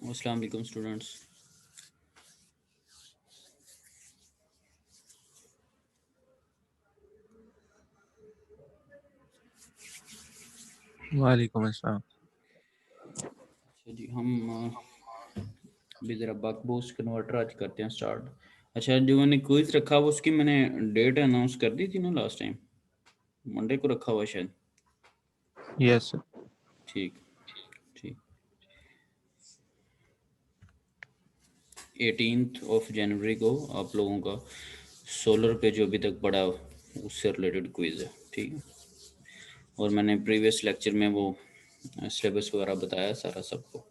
अस्सलाम वालेकुम स्टूडेंट्स। वालेकुम अस्सलाम। अच्छा जी, हम अभी ज़रा बक बूस्ट कन्वर्टर आज करते हैं स्टार्ट। अच्छा, जो मैंने क्विज रखा हुआ उसकी मैंने डेट अनाउंस कर दी थी ना लास्ट टाइम, मंडे को रखा हुआ है शायद। यस ठीक ठीक 18 जनवरी को आप लोगों का सोलर पे जो अभी तक पड़ा उससे रिलेटेड क्विज है, ठीक है। और मैंने प्रीवियस लेक्चर में वो सिलेबस वगैरह बताया सारा सबको।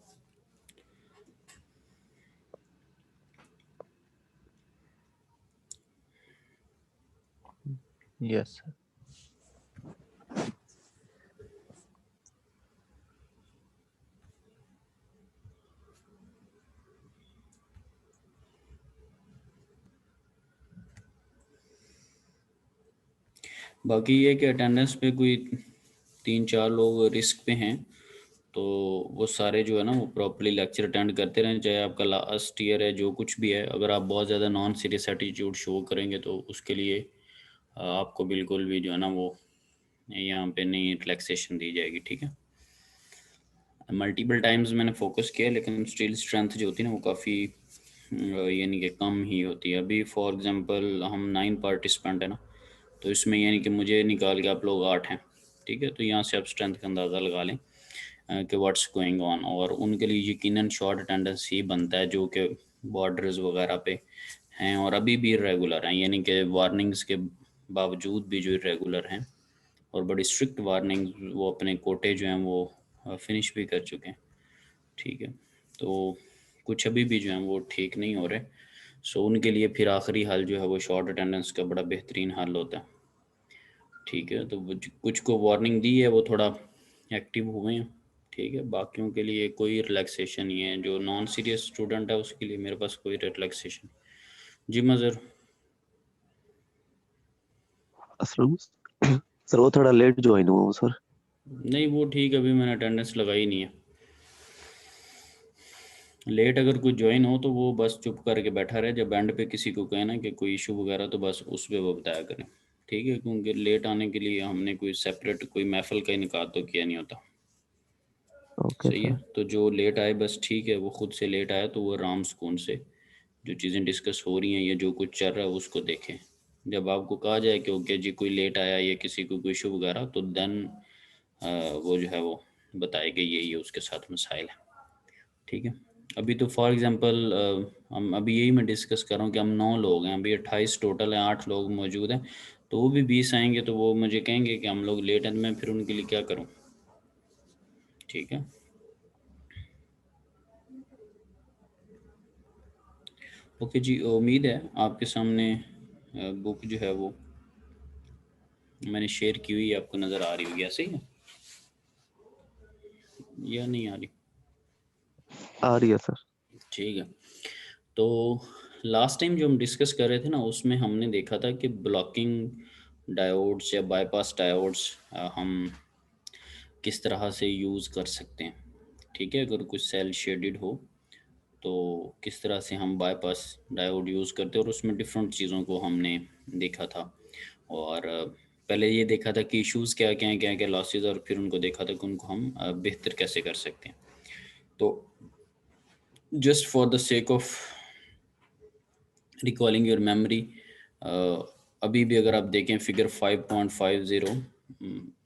यस बाकी ये कि अटेंडेंस पे कोई 3-4 लोग रिस्क पे हैं, तो वो सारे जो है ना वो प्रॉपर्ली लेक्चर अटेंड करते रहें, चाहे आपका लास्ट ईयर है जो कुछ भी है। अगर आप बहुत ज़्यादा नॉन सीरियस एटीट्यूड शो करेंगे तो उसके लिए आपको बिल्कुल भी जो है ना वो यहाँ पे नहीं रिलैक्सेशन दी जाएगी, ठीक है। मल्टीपल टाइम्स मैंने फोकस किया लेकिन स्टिल स्ट्रेंथ जो होती है ना वो काफ़ी यानी कि कम ही होती है। अभी फॉर एग्जांपल हम 9 पार्टिसिपेंट है ना, तो इसमें यानी कि मुझे निकाल के आप लोग 8 हैं, ठीक है। तो यहाँ से आप स्ट्रेंथ का अंदाज़ा लगा लें कि व्हाट्स गोइंग ऑन। और उनके लिए यकीनन शॉर्ट अटेंडेंस ही बनता है जो कि बॉर्डर्स वगैरह पे हैं और अभी भी इरेगुलर हैं, यानी कि वार्निंग्स के बावजूद भी जो इरेगुलर हैं और बड़ी स्ट्रिक्ट वार्निंग वो अपने कोटे जो हैं वो फिनिश भी कर चुके हैं, ठीक है। तो कुछ अभी भी जो हैं वो ठीक नहीं हो रहे, सो उनके लिए फिर आखिरी हल जो है वो शॉर्ट अटेंडेंस का बड़ा बेहतरीन हल होता है, ठीक है। तो कुछ को वार्निंग दी है वो थोड़ा एक्टिव हुए हैं, ठीक है। बाकियों के लिए कोई रिलैक्सेशन नहीं है। जो नॉन सीरियस स्टूडेंट है उसके लिए मेरे पास कोई रिलैक्सेशन। जी मज़र। सर सर वो थोड़ा लेट ज्वाइन हुआ हूँ सर। नहीं वो ठीक है, अभी मैंने अटेंडेंस लगाई नहीं है। लेट अगर कोई ज्वाइन हो तो वो बस चुप करके बैठा रहे, जब एंड पे किसी को कहे ना कि कोई इशू वगैरह तो बस उस पे वो बताया करें, ठीक है। क्योंकि लेट आने के लिए हमने कोई सेपरेट कोई महफिल का इनकाद तो किया नहीं होता। ओके सही है, सर। तो जो लेट आए बस ठीक है, वो खुद से लेट आया तो वो आराम सुकून से जो चीज़ें डिस्कस हो रही हैं या जो कुछ चल रहा है उसको देखें। जब आपको कहा जाए कि ओके जी कोई लेट आया या किसी को कोई इशू वगैरह, तो देन वो जो है वो बताए कि ये उसके साथ मसाइल है, ठीक है। अभी तो फॉर एग्जांपल हम अभी यही मैं डिस्कस कर रहा हूँ कि हम 9 लोग हैं, अभी 28 टोटल हैं, 8 लोग मौजूद हैं, तो वो भी 20 आएंगे तो वो मुझे कहेंगे कि हम लोग लेट हैं, मैं फिर उनके लिए क्या करूँ, ठीक है। ओके जी, उम्मीद है आपके सामने बुक जो है वो मैंने शेयर की हुई आपको नज़र आ रही होगी, ऐसे ही है या नहीं आ रही? आ रही है सर। ठीक है। तो लास्ट टाइम जो हम डिस्कस कर रहे थे ना उसमें हमने देखा था कि ब्लॉकिंग डायोड्स या बाईपास डायोड्स हम किस तरह से यूज़ कर सकते हैं, ठीक है। अगर कुछ सेल शेडेड हो तो किस तरह से हम बाईपास डायोड यूज़ करते हैं, और उसमें डिफरेंट चीज़ों को हमने देखा था। और पहले ये देखा था कि इश्यूज़ क्या क्या लॉसेस, और फिर उनको देखा था कि उनको हम बेहतर कैसे कर सकते हैं। तो just for the sake of recalling your memory, अभी भी अगर आप देखें फिगर 5.50,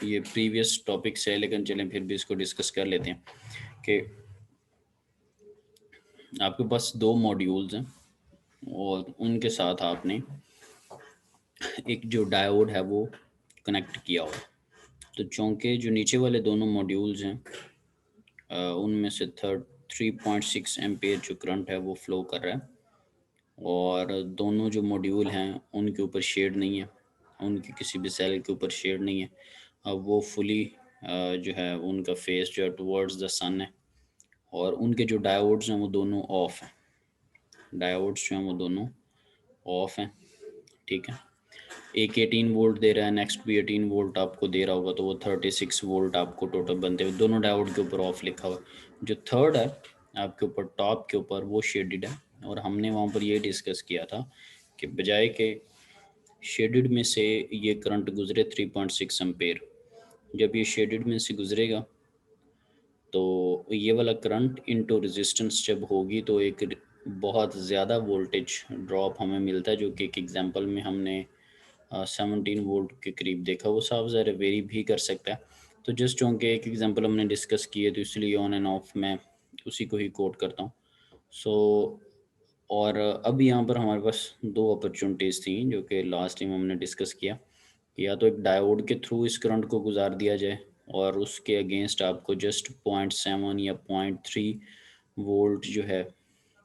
ये प्रीवियस टॉपिक से है लेकिन चलें फिर भी इसको डिस्कस कर लेते हैं कि आपके पास 2 मॉड्यूल्स हैं और उनके साथ आपने एक जो डायोड है वो कनेक्ट किया हो। तो चूँकि जो नीचे वाले दोनों मॉड्यूल्स हैं उनमें से 3.6 एम्पेयर जो करंट है वो फ्लो कर रहा है, और दोनों जो मॉड्यूल हैं उनके ऊपर शेड नहीं है, उनके किसी भी सेल के ऊपर शेड नहीं है। अब वो फुली जो है उनका फेस जो है टुवर्ड्स द सन है, और उनके जो डायोड्स हैं वो दोनों ऑफ हैं। डायोड्स जो हैं वो दोनों ऑफ हैं, ठीक है। एक 18 वोल्ट दे रहा है, नेक्स्ट भी 18 वोल्ट आपको दे रहा होगा, तो वो 36 वोल्ट आपको टोटल बनते हुए दोनों डायोड के ऊपर ऑफ लिखा हुआ है। जो थर्ड है आपके ऊपर टॉप के ऊपर वो शेडेड है, और हमने वहाँ पर ये डिस्कस किया था कि बजाय के शेडेड में से ये करंट गुजरे 3.6 एम्पेयर, जब ये शेडेड में से गुजरेगा तो ये वाला करंट इनटू रेजिस्टेंस जब होगी तो एक बहुत ज़्यादा वोल्टेज ड्रॉप हमें मिलता है, जो कि एक एग्जांपल में हमने 17 वोल्ट के करीब देखा। वो साफ ज़रा वेरी भी कर सकता है, तो जस्ट चूँकि एक एग्जांपल हमने डिस्कस किए तो इसलिए ऑन एंड ऑफ मैं उसी को ही कोट करता हूँ। सो और अब यहाँ पर हमारे पास दो अपॉर्चुनिटीज़ थी जो कि लास्ट टाइम हमने डिस्कस किया, कि या तो एक डायोड के थ्रू इस करंट को गुजार दिया जाए और उसके अगेंस्ट आपको जस्ट 0.7 या 0.3 वोल्ट जो है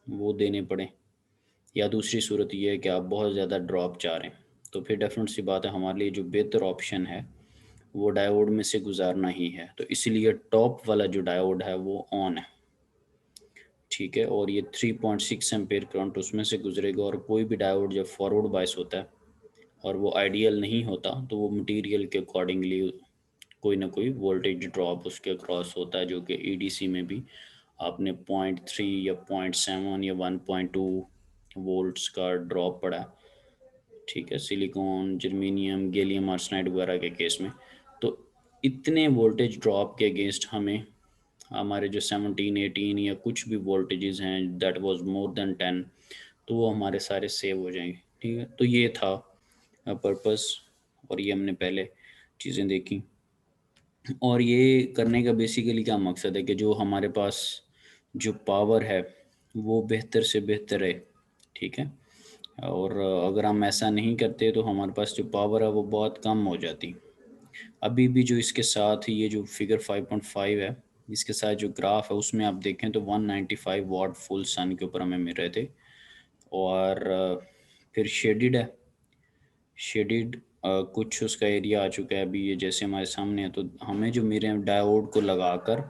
वो देने पड़े, या दूसरी सूरत ये है कि आप बहुत ज़्यादा ड्रॉप चाह रहे हैं, तो फिर डेफिनेट सी बात है हमारे लिए जो बेहतर ऑप्शन है वो डायोड में से गुजारना ही है। तो इसलिए टॉप वाला जो डायोड है वो ऑन है, ठीक है, और ये 3.6 एम्पेयर करंट उसमें से गुजरेगा। और कोई भी डायोड जब फॉरवर्ड बायस होता है और वो आइडियल नहीं होता तो वो मटेरियल के अकॉर्डिंगली कोई ना कोई वोल्टेज ड्रॉप उसके क्रॉस होता है, जो कि ईडीसी में भी आपने 0.3 या 0.7 या 1.2 वोल्ट्स का ड्रॉप पड़ा है, ठीक है, सिलिकॉन, जर्मेनियम, गैलियम आर्सेनाइड वगैरह के केस में। तो इतने वोल्टेज ड्रॉप के अगेंस्ट हमें हमारे जो 17, 18 या कुछ भी वोल्टेजेस हैं दैट वाज मोर देन 10, तो वो हमारे सारे सेव हो जाएंगे, ठीक है। तो ये था पर्पस, और ये हमने पहले चीज़ें देखी। और ये करने का बेसिकली क्या मकसद है कि जो हमारे पास जो पावर है वो बेहतर से बेहतर है, ठीक है। और अगर हम ऐसा नहीं करते तो हमारे पास जो पावर है वो बहुत कम हो जाती। अभी भी जो इसके साथ ये जो फिगर 5.5 है, इसके साथ जो ग्राफ है उसमें आप देखें तो 195 वाट फुल सन के ऊपर हमें मिल रहे थे। और फिर शेडिड है, शेडिड कुछ उसका एरिया आ चुका है अभी ये जैसे हमारे सामने है, तो हमें जो मिल रहे हैं डायोड को लगाकर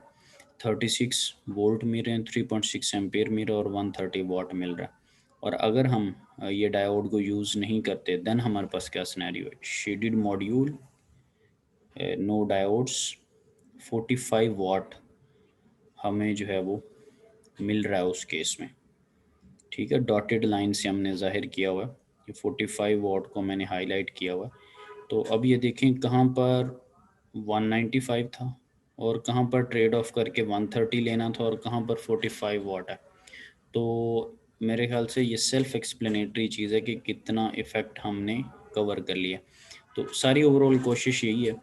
36 वोल्ट मिल रहे हैं, 3.6 एम्पेयर मिल रहा है और 130 वाट मिल रहा है। और अगर हम ये डायोड को यूज़ नहीं करते देन हमारे पास क्या सिनेरियो है, शेडेड मॉड्यूल, नो डायोड्स, 45 वाट हमें जो है वो मिल रहा है उस केस में, ठीक है। डॉटेड लाइन से हमने जाहिर किया हुआ है, ये 45 वाट को मैंने हाईलाइट किया हुआ है। तो अब ये देखें कहाँ पर 195 था और कहाँ पर ट्रेड ऑफ करके 130 लेना था और कहाँ पर 45 वाट है। तो मेरे ख्याल से ये सेल्फ एक्सप्लेनेटरी चीज़ है कि कितना इफ़ेक्ट हमने कवर कर लिया। तो सारी ओवरऑल कोशिश यही है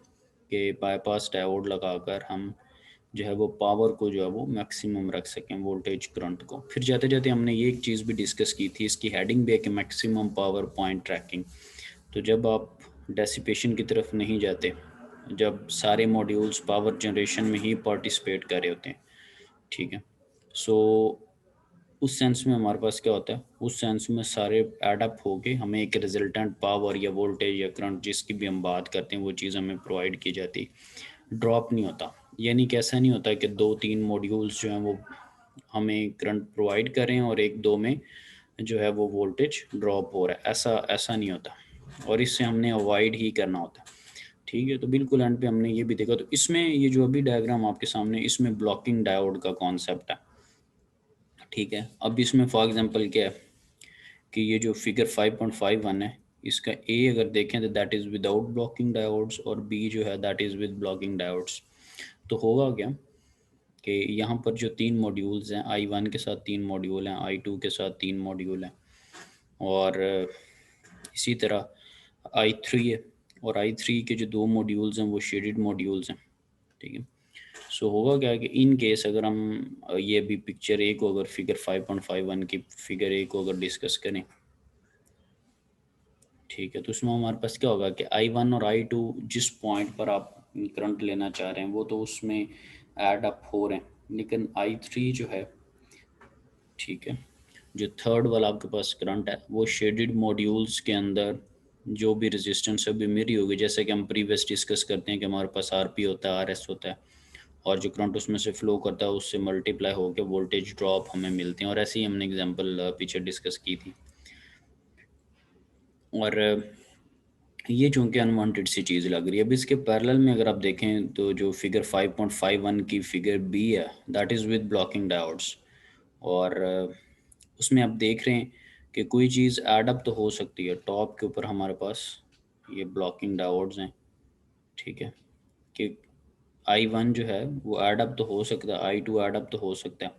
कि बाईपास डायोड लगाकर हम जो है वो पावर को जो है वो मैक्सिमम रख सकें, वोल्टेज करंट को। फिर जाते जाते हमने ये एक चीज़ भी डिस्कस की थी, इसकी हेडिंग भी है कि मैक्सिमम पावर पॉइंट ट्रैकिंग। तो जब आप डेसिपेशन की तरफ नहीं जाते, जब सारे मॉड्यूल्स पावर जनरेशन में ही पार्टिसिपेट कर रहे होते हैं, ठीक है, सो उस सेंस में हमारे पास क्या होता है, उस सेंस में सारे एडअप होके हमें एक रिजल्टेंट पावर या वोल्टेज या करंट जिसकी भी हम बात करते हैं वो चीज़ हमें प्रोवाइड की जाती, ड्रॉप नहीं होता। यानी कि ऐसा नहीं होता कि 2-3 मॉड्यूल्स जो हैं वो हमें करंट प्रोवाइड कर रहे हैं और 1-2 में जो है वो वोल्टेज ड्रॉप हो रहा है, ऐसा ऐसा नहीं होता, और इससे हमने अवॉइड ही करना होता है, ठीक है। तो बिल्कुल एंड पे हमने ये भी देखा। तो इसमें ये जो अभी डायग्राम आपके सामने, इसमें ब्लॉकिंग डायोड का कॉन्सेप्ट है, ठीक है। अब इसमें फॉर एग्जांपल क्या है कि ये जो फिगर 5.51 है, इसका ए अगर देखें तो that is without blocking diodes और बी जो है that is with blocking diodes. तो होगा क्या कि यहाँ पर जो 3 मॉड्यूल्स हैं, I1 के साथ 3 मॉड्यूल हैं, I2 के साथ 3 मॉड्यूल हैं, और इसी तरह I3 है, और I3 के जो 2 मॉड्यूल्स हैं वो शेडेड मॉड्यूल्स हैं, ठीक है। सो होगा क्या कि इन केस अगर हम ये भी पिक्चर ए को अगर फिगर 5.51 की फिगर ए को अगर डिस्कस करें, ठीक है, तो उसमें हमारे पास क्या होगा कि I1 और I2 जिस पॉइंट पर आप करंट लेना चाह रहे हैं वो तो उसमें ऐड अप हो रहे हैं, लेकिन I3 जो है, ठीक है, जो थर्ड वाला आपके पास करंट है वो शेडेड मॉड्यूल्स के अंदर जो भी रेजिस्टेंस है भी मेरी होगी, जैसे कि हम प्रीवियस डिस्कस करते हैं कि हमारे पास RP होता है, RS होता है, और जो करंट उसमें से फ्लो करता है उससे मल्टीप्लाई होकर वोल्टेज ड्रॉप हमें मिलते हैं, और ऐसे ही हमने एग्जांपल पीछे डिस्कस की थी। और ये चूँकि अनवांटेड सी चीज़ लग रही है। अब इसके पैरेलल में अगर आप देखें तो जो फिगर 5.51 की फिगर बी है that is with blocking diodes, और उसमें आप देख रहे हैं कि कोई चीज़ ऐड अप तो हो सकती है। टॉप के ऊपर हमारे पास ये ब्लॉकिंग डायोड्स हैं, ठीक है, कि I1 जो है वो ऐड अप तो हो सकता है, I2 ऐड अप तो हो सकता है,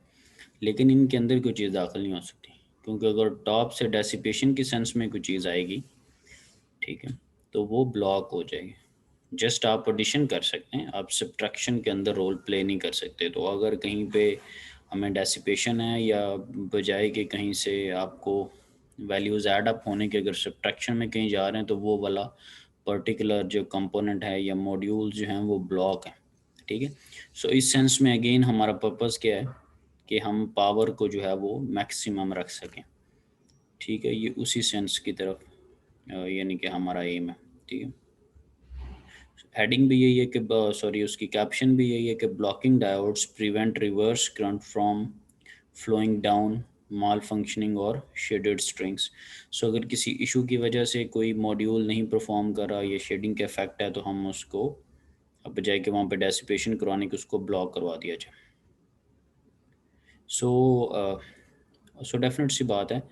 लेकिन इनके अंदर कोई चीज़ दाखिल नहीं हो सकती, क्योंकि अगर टॉप से डेसिपेशन की सेंस में कोई चीज़ आएगी, ठीक है, तो वो ब्लॉक हो जाएगी। जस्ट आप एडिशन कर सकते हैं, आप सब्ट्रैक्शन के अंदर रोल प्ले नहीं कर सकते। तो अगर कहीं पे हमें डेसिपेशन है या बजाय कि कहीं से आपको वैल्यूज़ ऐड अप होने के अगर सब्ट्रैक्शन में कहीं जा रहे हैं, तो वो वाला पर्टिकुलर जो कंपोनेंट है या मॉड्यूल जो हैं वो ब्लॉक है, ठीक है। सो इस सेंस में अगेन हमारा पर्पस क्या है कि हम पावर को जो है वो मैक्सिमम रख सकें, ठीक है। ये उसी सेंस की तरफ यानी कि हमारा एम है, ठीक है। हेडिंग भी यही है कि सॉरी उसकी कैप्शन भी यही है कि blocking diodes prevent reverse current from flowing down malfunctioning और शेडेड स्ट्रिंग्स। सो अगर किसी इशू की वजह से कोई मॉड्यूल नहीं परफॉर्म कर रहा, ये शेडिंग का इफेक्ट है, तो हम उसको बजाय के वहाँ पे डेसिपेशन करवाने के उसको ब्लॉक करवा दिया जाए। सो सो डेफिनेट सी बात है,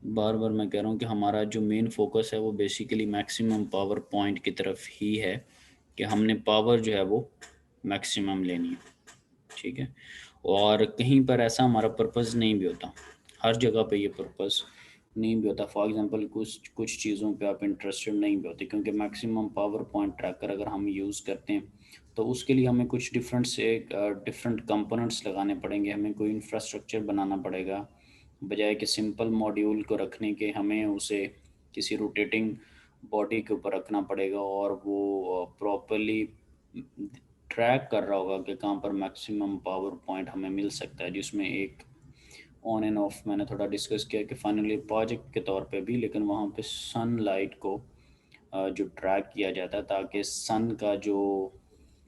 बार बार मैं कह रहा हूँ कि हमारा जो मेन फोकस है वो बेसिकली मैक्सिमम पावर पॉइंट की तरफ ही है, कि हमने पावर जो है वो मैक्सिमम लेनी है, ठीक है। और कहीं पर ऐसा हमारा पर्पस नहीं भी होता, हर जगह पे ये पर्पस नहीं भी होता। फॉर एग्जांपल कुछ कुछ चीज़ों पे आप इंटरेस्टेड नहीं भी होते, क्योंकि मैक्सिमम पावर पॉइंट ट्रैकर अगर हम यूज़ करते हैं तो उसके लिए हमें कुछ डिफरेंट कंपोनेंट्स लगाने पड़ेंगे, हमें कोई इंफ्रास्ट्रक्चर बनाना पड़ेगा। बजाय कि सिंपल मॉड्यूल को रखने के हमें उसे किसी रोटेटिंग बॉडी के ऊपर रखना पड़ेगा, और वो प्रॉपरली ट्रैक कर रहा होगा कि कहाँ पर मैक्सिमम पावर पॉइंट हमें मिल सकता है, जिसमें एक ऑन एंड ऑफ मैंने थोड़ा डिस्कस किया कि फाइनली प्रोजेक्ट के तौर पे भी, लेकिन वहाँ पे सनलाइट को जो ट्रैक किया जाता है, ताकि सन का जो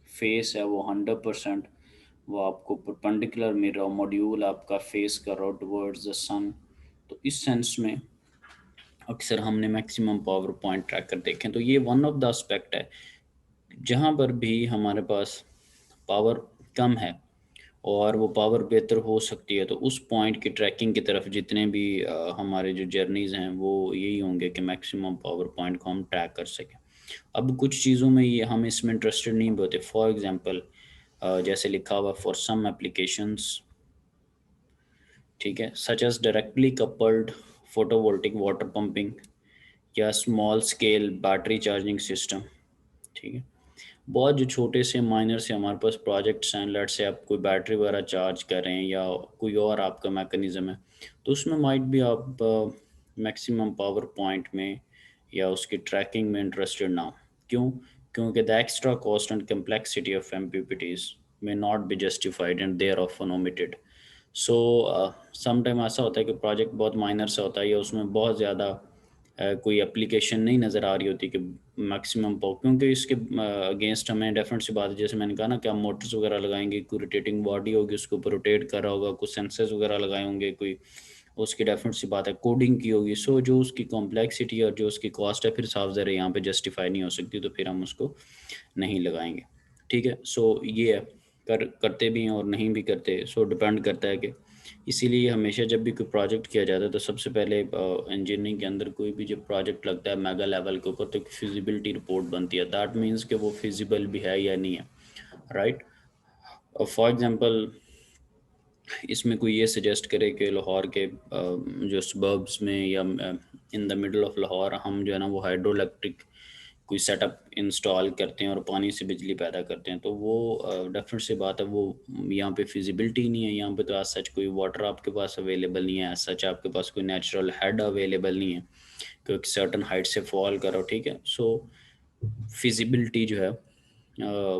फेस है वो 100% वो आपको परपेंडिकुलर मिल रहा हो, मॉड्यूल आपका फेस कर रहा हो टुवर्ड्स द सन। तो इस सेंस में अक्सर हमने मैक्सिमम पावर पॉइंट ट्रैकर देखें, तो ये वन ऑफ द एस्पेक्ट है जहाँ पर भी हमारे पास पावर कम है और वो पावर बेहतर हो सकती है, तो उस पॉइंट की ट्रैकिंग की तरफ जितने भी हमारे जो जर्नीज़ हैं वो यही होंगे कि मैक्सिमम पावर पॉइंट को हम ट्रैक कर सकें। अब कुछ चीज़ों में ये हम इसमें इंटरेस्टेड नहीं भी होते। फॉर एग्जांपल जैसे लिखा हुआ फॉर सम एप्लीकेशंस, ठीक है, such as directly coupled photovoltaic water pumping या small scale battery charging system, ठीक है। बहुत जो छोटे से माइनर से हमारे पास प्रोजेक्ट्स हैं, लेट से आप कोई बैटरी वगैरह चार्ज कर रहे हैं या कोई और आपका मैकेनिज़्म है, तो उसमें माइट भी आप मैक्सिमम पावर पॉइंट में या उसकी ट्रैकिंग में इंटरेस्टेड ना हो। क्यों? क्योंकि the extra cost and complexity of MPPTs may not be justified and they are often omitted. So sometime ऐसा होता है कि प्रोजेक्ट बहुत माइनर सा होता है या उसमें बहुत ज़्यादा कोई एप्लीकेशन नहीं नज़र आ रही होती कि मैक्सिमम पावर, क्योंकि इसके अगेंस्ट हमें डेफिनेट सी बात है, जैसे मैंने कहा ना कि हम मोटर्स वगैरह लगाएंगे, कोई रोटेटिंग बॉडी होगी उसके ऊपर रोटेट कर रहा होगा, कुछ सेंसर्स वगैरह लगाए होंगे, कोई उसकी डेफिनेट सी बात है कोडिंग की होगी। सो जो उसकी कॉम्प्लेक्सिटी और जो उसकी कॉस्ट है फिर साफ ज़रा यहाँ पे जस्टिफाई नहीं हो सकती, तो फिर हम उसको नहीं लगाएंगे, ठीक है। सो ये है, करते भी हैं और नहीं भी करते, सो डिपेंड करता है कि इसीलिए हमेशा जब भी कोई प्रोजेक्ट किया जाता है तो सबसे पहले इंजीनियरिंग के अंदर कोई भी जब प्रोजेक्ट लगता है मेगा लेवल के ऊपर, तो एक फिजिबिलिटी रिपोर्ट बनती है। दैट मीन्स कि वो फिजिबल भी है या नहीं है, राइट। फॉर एग्जांपल इसमें कोई ये सजेस्ट करे कि लाहौर के जो सबर्ब्स में या in the middle of Lahore हम जो है ना वो हाइड्रो इलेक्ट्रिक कोई सेटअप इंस्टॉल करते हैं और पानी से बिजली पैदा करते हैं, तो वो डेफिनेट सी बात है, वो यहाँ पे फिजिबिलिटी नहीं है। यहाँ पे तो आज सच कोई वाटर आपके पास अवेलेबल नहीं है, आज सच आपके पास कोई नेचुरल हेड अवेलेबल नहीं है, क्योंकि सर्टन हाइट से फॉल करो, ठीक है। सो फिजिबिलिटी जो है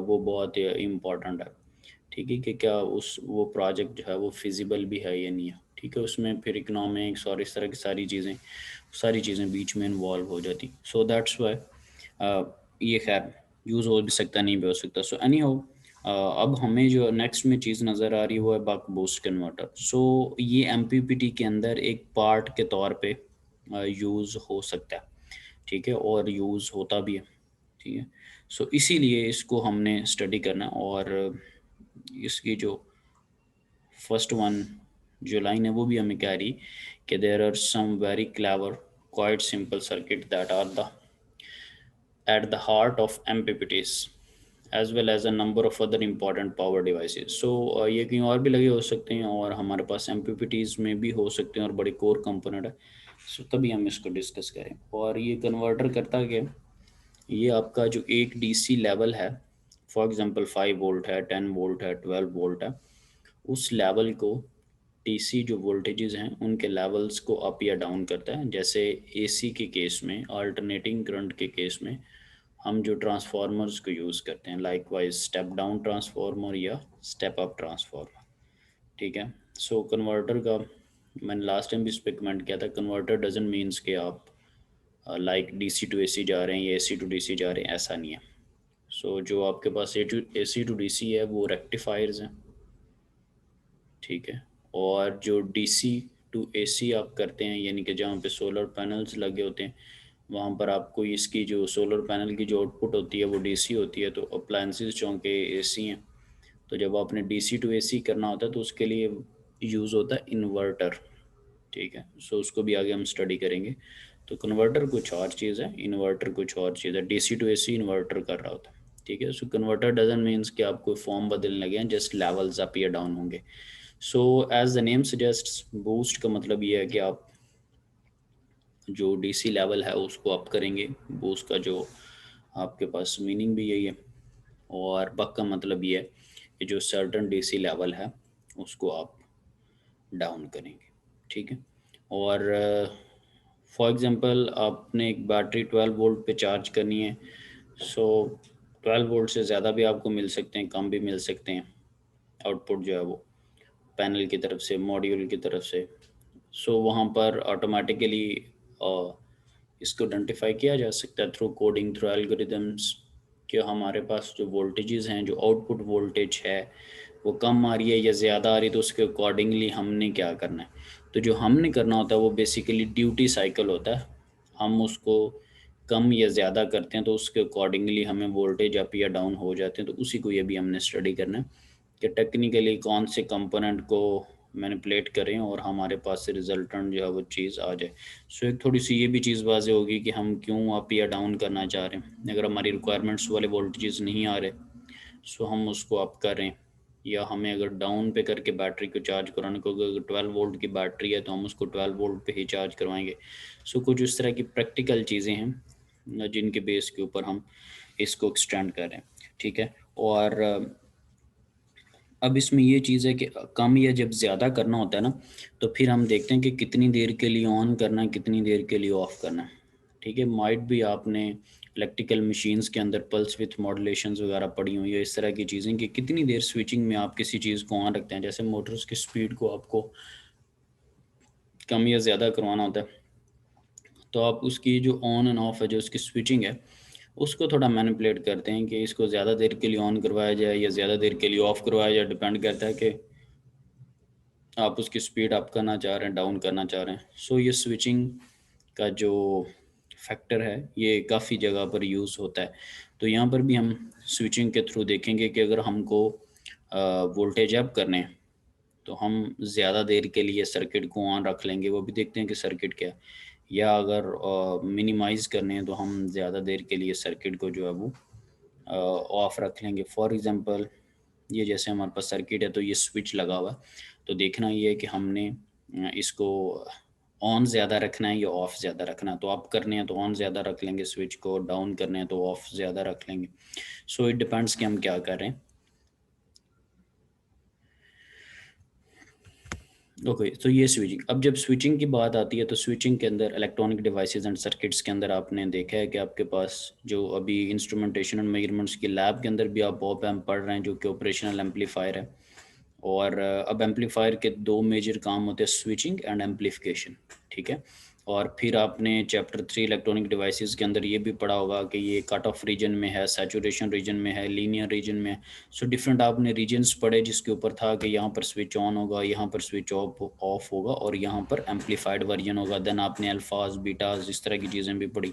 वो बहुत इम्पॉर्टेंट है, ठीक है, कि क्या उस वो प्रोजेक्ट जो है वो फिजिबल भी है या नहीं है, ठीक है। उसमें फिर इकोनॉमिक्स और इस तरह की सारी चीज़ें बीच में इन्वॉल्व हो जाती। सो दैट्स वाई ये खैर यूज़ हो भी सकता नहीं भी हो सकता। सो एनी हो, अब हमें जो नेक्स्ट में चीज़ नज़र आ रही है वो है बक बूस्ट कन्वर्टर। सो ये MPPT के अंदर एक पार्ट के तौर पे यूज़ हो सकता है, ठीक है, और यूज़ होता भी है, ठीक है। सो इसीलिए इसको हमने स्टडी करना, और इसकी जो फर्स्ट वन जो लाइन है वो भी हमें कह रही कि there are some very clever quite simple circuit that are the at the heart of MPPTs as well as a number of other important power devices. So ये कहीं और भी लगे हो सकते हैं और हमारे पास MPPTs में भी हो सकते हैं और बड़े कोर कंपोनेंट है. सो तभी हम इसको डिस्कस करें. और ये कन्वर्टर करता क्या, ये आपका जो एक DC लेवल है, फॉर एग्जांपल 5 वोल्ट है, 10 वोल्ट है, 12 वोल्ट है, उस लेवल को DC जो वोल्टेजेस हैं उनके लेवल्स को अप या डाउन करता है. जैसे AC के केस में, अल्टरनेटिंग करंट के केस में हम जो ट्रांसफार्मर्स को यूज़ करते हैं, like wise step down transformer या स्टेप अप ट्रांसफार्मर. ठीक है. सो कन्वर्टर का मैंने लास्ट टाइम भी इस पर कमेंट किया था, कन्वर्टर डजंट मीन्स कि आप लाइक DC टू AC जा रहे हैं या AC टू DC जा रहे हैं, ऐसा नहीं है. सो जो आपके पास AC टू DC है वो रेक्टिफायर्स हैं. ठीक है. और जो DC टू AC आप करते हैं, यानी कि जहाँ पे सोलर पैनल्स लगे होते हैं, वहाँ पर आपको इसकी जो सोलर पैनल की जो आउटपुट होती है वो DC होती है. तो अप्लायंसेस चूँकि AC हैं, तो जब आपने DC टू AC करना होता है तो उसके लिए यूज़ होता है इन्वर्टर. ठीक है. सो उसको भी आगे हम स्टडी करेंगे. तो कन्वर्टर कुछ और चीज़ है, इन्वर्टर कुछ और चीज़ है. DC टू AC इन्वर्टर कर रहा होता है. ठीक है. सो कन्वर्टर डजंट मीन्स कि आप कोई फॉर्म बदलने लगे हैं, जस्ट लेवल्स अप या डाउन होंगे. So as the name suggests, boost का मतलब ये है कि आप जो DC लेवल है उसको अप करेंगे. बूस्ट का जो आपके पास मीनिंग भी यही है. और बक का मतलब ये है कि जो सर्टन DC लेवल है उसको आप डाउन करेंगे. ठीक है. और फॉर एग्जांपल आपने एक बैटरी 12 वोल्ट पे चार्ज करनी है. सो 12 वोल्ट से ज़्यादा भी आपको मिल सकते हैं, कम भी मिल सकते हैं आउटपुट जो है वो पैनल की तरफ से, मॉड्यूल की तरफ से. सो वहाँ पर ऑटोमेटिकली इसको आइडेंटिफाई किया जा सकता है थ्रू कोडिंग, थ्रू एल्गोरिदम्स, कि हमारे पास जो वोल्टेजेस हैं, जो आउटपुट वोल्टेज है वो कम आ रही है या ज़्यादा आ रही है, तो उसके अकॉर्डिंगली हमने क्या करना है. तो जो हमने करना होता है वो बेसिकली ड्यूटी साइकिल होता है. हम उसको कम या ज़्यादा करते हैं तो उसके अकॉर्डिंगली हमें वोल्टेज अप या डाउन हो जाते हैं. तो उसी को ये भी हमने स्टडी करना है कि टेक्निकली कौन से कंपोनेंट को मैनिपुलेट करें और हमारे पास से रिजल्टेंट जो है वो चीज़ आ जाए. सो एक थोड़ी सी ये भी चीज़ वाज़ेह होगी कि हम क्यों अप या डाउन करना चाह रहे हैं. अगर हमारी रिक्वायरमेंट्स वाले वोल्टेजेस नहीं आ रहे, सो हम उसको अप करें, या हमें अगर डाउन पे करके बैटरी को चार्ज कराने को, अगर 12 वोल्ट की बैटरी है तो हम उसको 12 वोल्ट पे ही चार्ज करवाएंगे. सो कुछ इस तरह की प्रैक्टिकल चीज़ें हैं जिनके बेस के ऊपर हम इसको एक्सटेंड करें. ठीक है. और अब इसमें ये चीज़ है कि कम या जब ज़्यादा करना होता है ना, तो फिर हम देखते हैं कि कितनी देर के लिए ऑन करना है, कितनी देर के लिए ऑफ करना है. ठीक है. माइट भी आपने इलेक्ट्रिकल मशीन्स के अंदर पल्स विथ मॉड्यूलेशंस वगैरह पड़ी हुई है, इस तरह की चीज़ें, कि कितनी देर स्विचिंग में आप किसी चीज़ को ऑन रखते हैं. जैसे मोटर्स की स्पीड को आपको कम या ज़्यादा करवाना होता है, तो आप उसकी जो ऑन एंड ऑफ है, जो उसकी स्विचिंग है, उसको थोड़ा मैनिपुलेट करते हैं कि इसको ज़्यादा देर के लिए ऑन करवाया जाए या ज़्यादा देर के लिए ऑफ करवाया जाए. डिपेंड करता है कि आप उसकी स्पीड अप करना चाह रहे हैं, डाउन करना चाह रहे हैं. सो ये स्विचिंग का जो फैक्टर है ये काफ़ी जगह पर यूज़ होता है. तो यहाँ पर भी हम स्विचिंग के थ्रू देखेंगे कि अगर हमको वोल्टेज अप करने हैं तो हम ज़्यादा देर के लिए सर्किट को ऑन रख लेंगे, वो भी देखते हैं कि सर्किट क्या है. या अगर मिनिमाइज़ करने हैं तो हम ज़्यादा देर के लिए सर्किट को जो है वो ऑफ रख लेंगे. फॉर एग्जांपल ये जैसे हमारे पास सर्किट है तो ये स्विच लगा हुआ है, तो देखना ये है कि हमने इसको ऑन ज़्यादा रखना है या ऑफ़ ज़्यादा रखना है. तो अप करने हैं तो ऑन ज़्यादा रख लेंगे स्विच को, डाउन करने हैं तो ऑफ़ ज़्यादा रख लेंगे. सो इट डिपेंड्स कि हम क्या कर रहे हैं. ओके. तो ये स्विचिंग. अब जब स्विचिंग की बात आती है तो स्विचिंग के अंदर इलेक्ट्रॉनिक डिवाइसेस एंड सर्किट्स के अंदर आपने देखा है कि आपके पास जो अभी इंस्ट्रूमेंटेशन एंड मेजरमेंट्स की लैब के अंदर भी आप ऑप एम्प पढ़ रहे हैं जो कि ऑपरेशनल एम्पलीफायर है. और अब एम्पलीफायर के दो मेजर काम होते हैं, स्विचिंग एंड एम्पलीफिकेशन. ठीक है. और फिर आपने चैप्टर 3 इलेक्ट्रॉनिक डिवाइसेस के अंदर ये भी पढ़ा होगा कि ये कट ऑफ रीजन में है, सैचुरेशन रीजन में है, लीनियर रीजन में है. सो डिफरेंट आपने रीजन्स पढ़े जिसके ऊपर था कि यहाँ पर स्विच ऑन होगा, यहाँ पर स्विच ऑफ होगा और यहाँ पर एम्पलीफाइड वर्जन होगा. देन आपने अल्फाज, बीटाज, इस तरह की चीज़ें भी पढ़ी.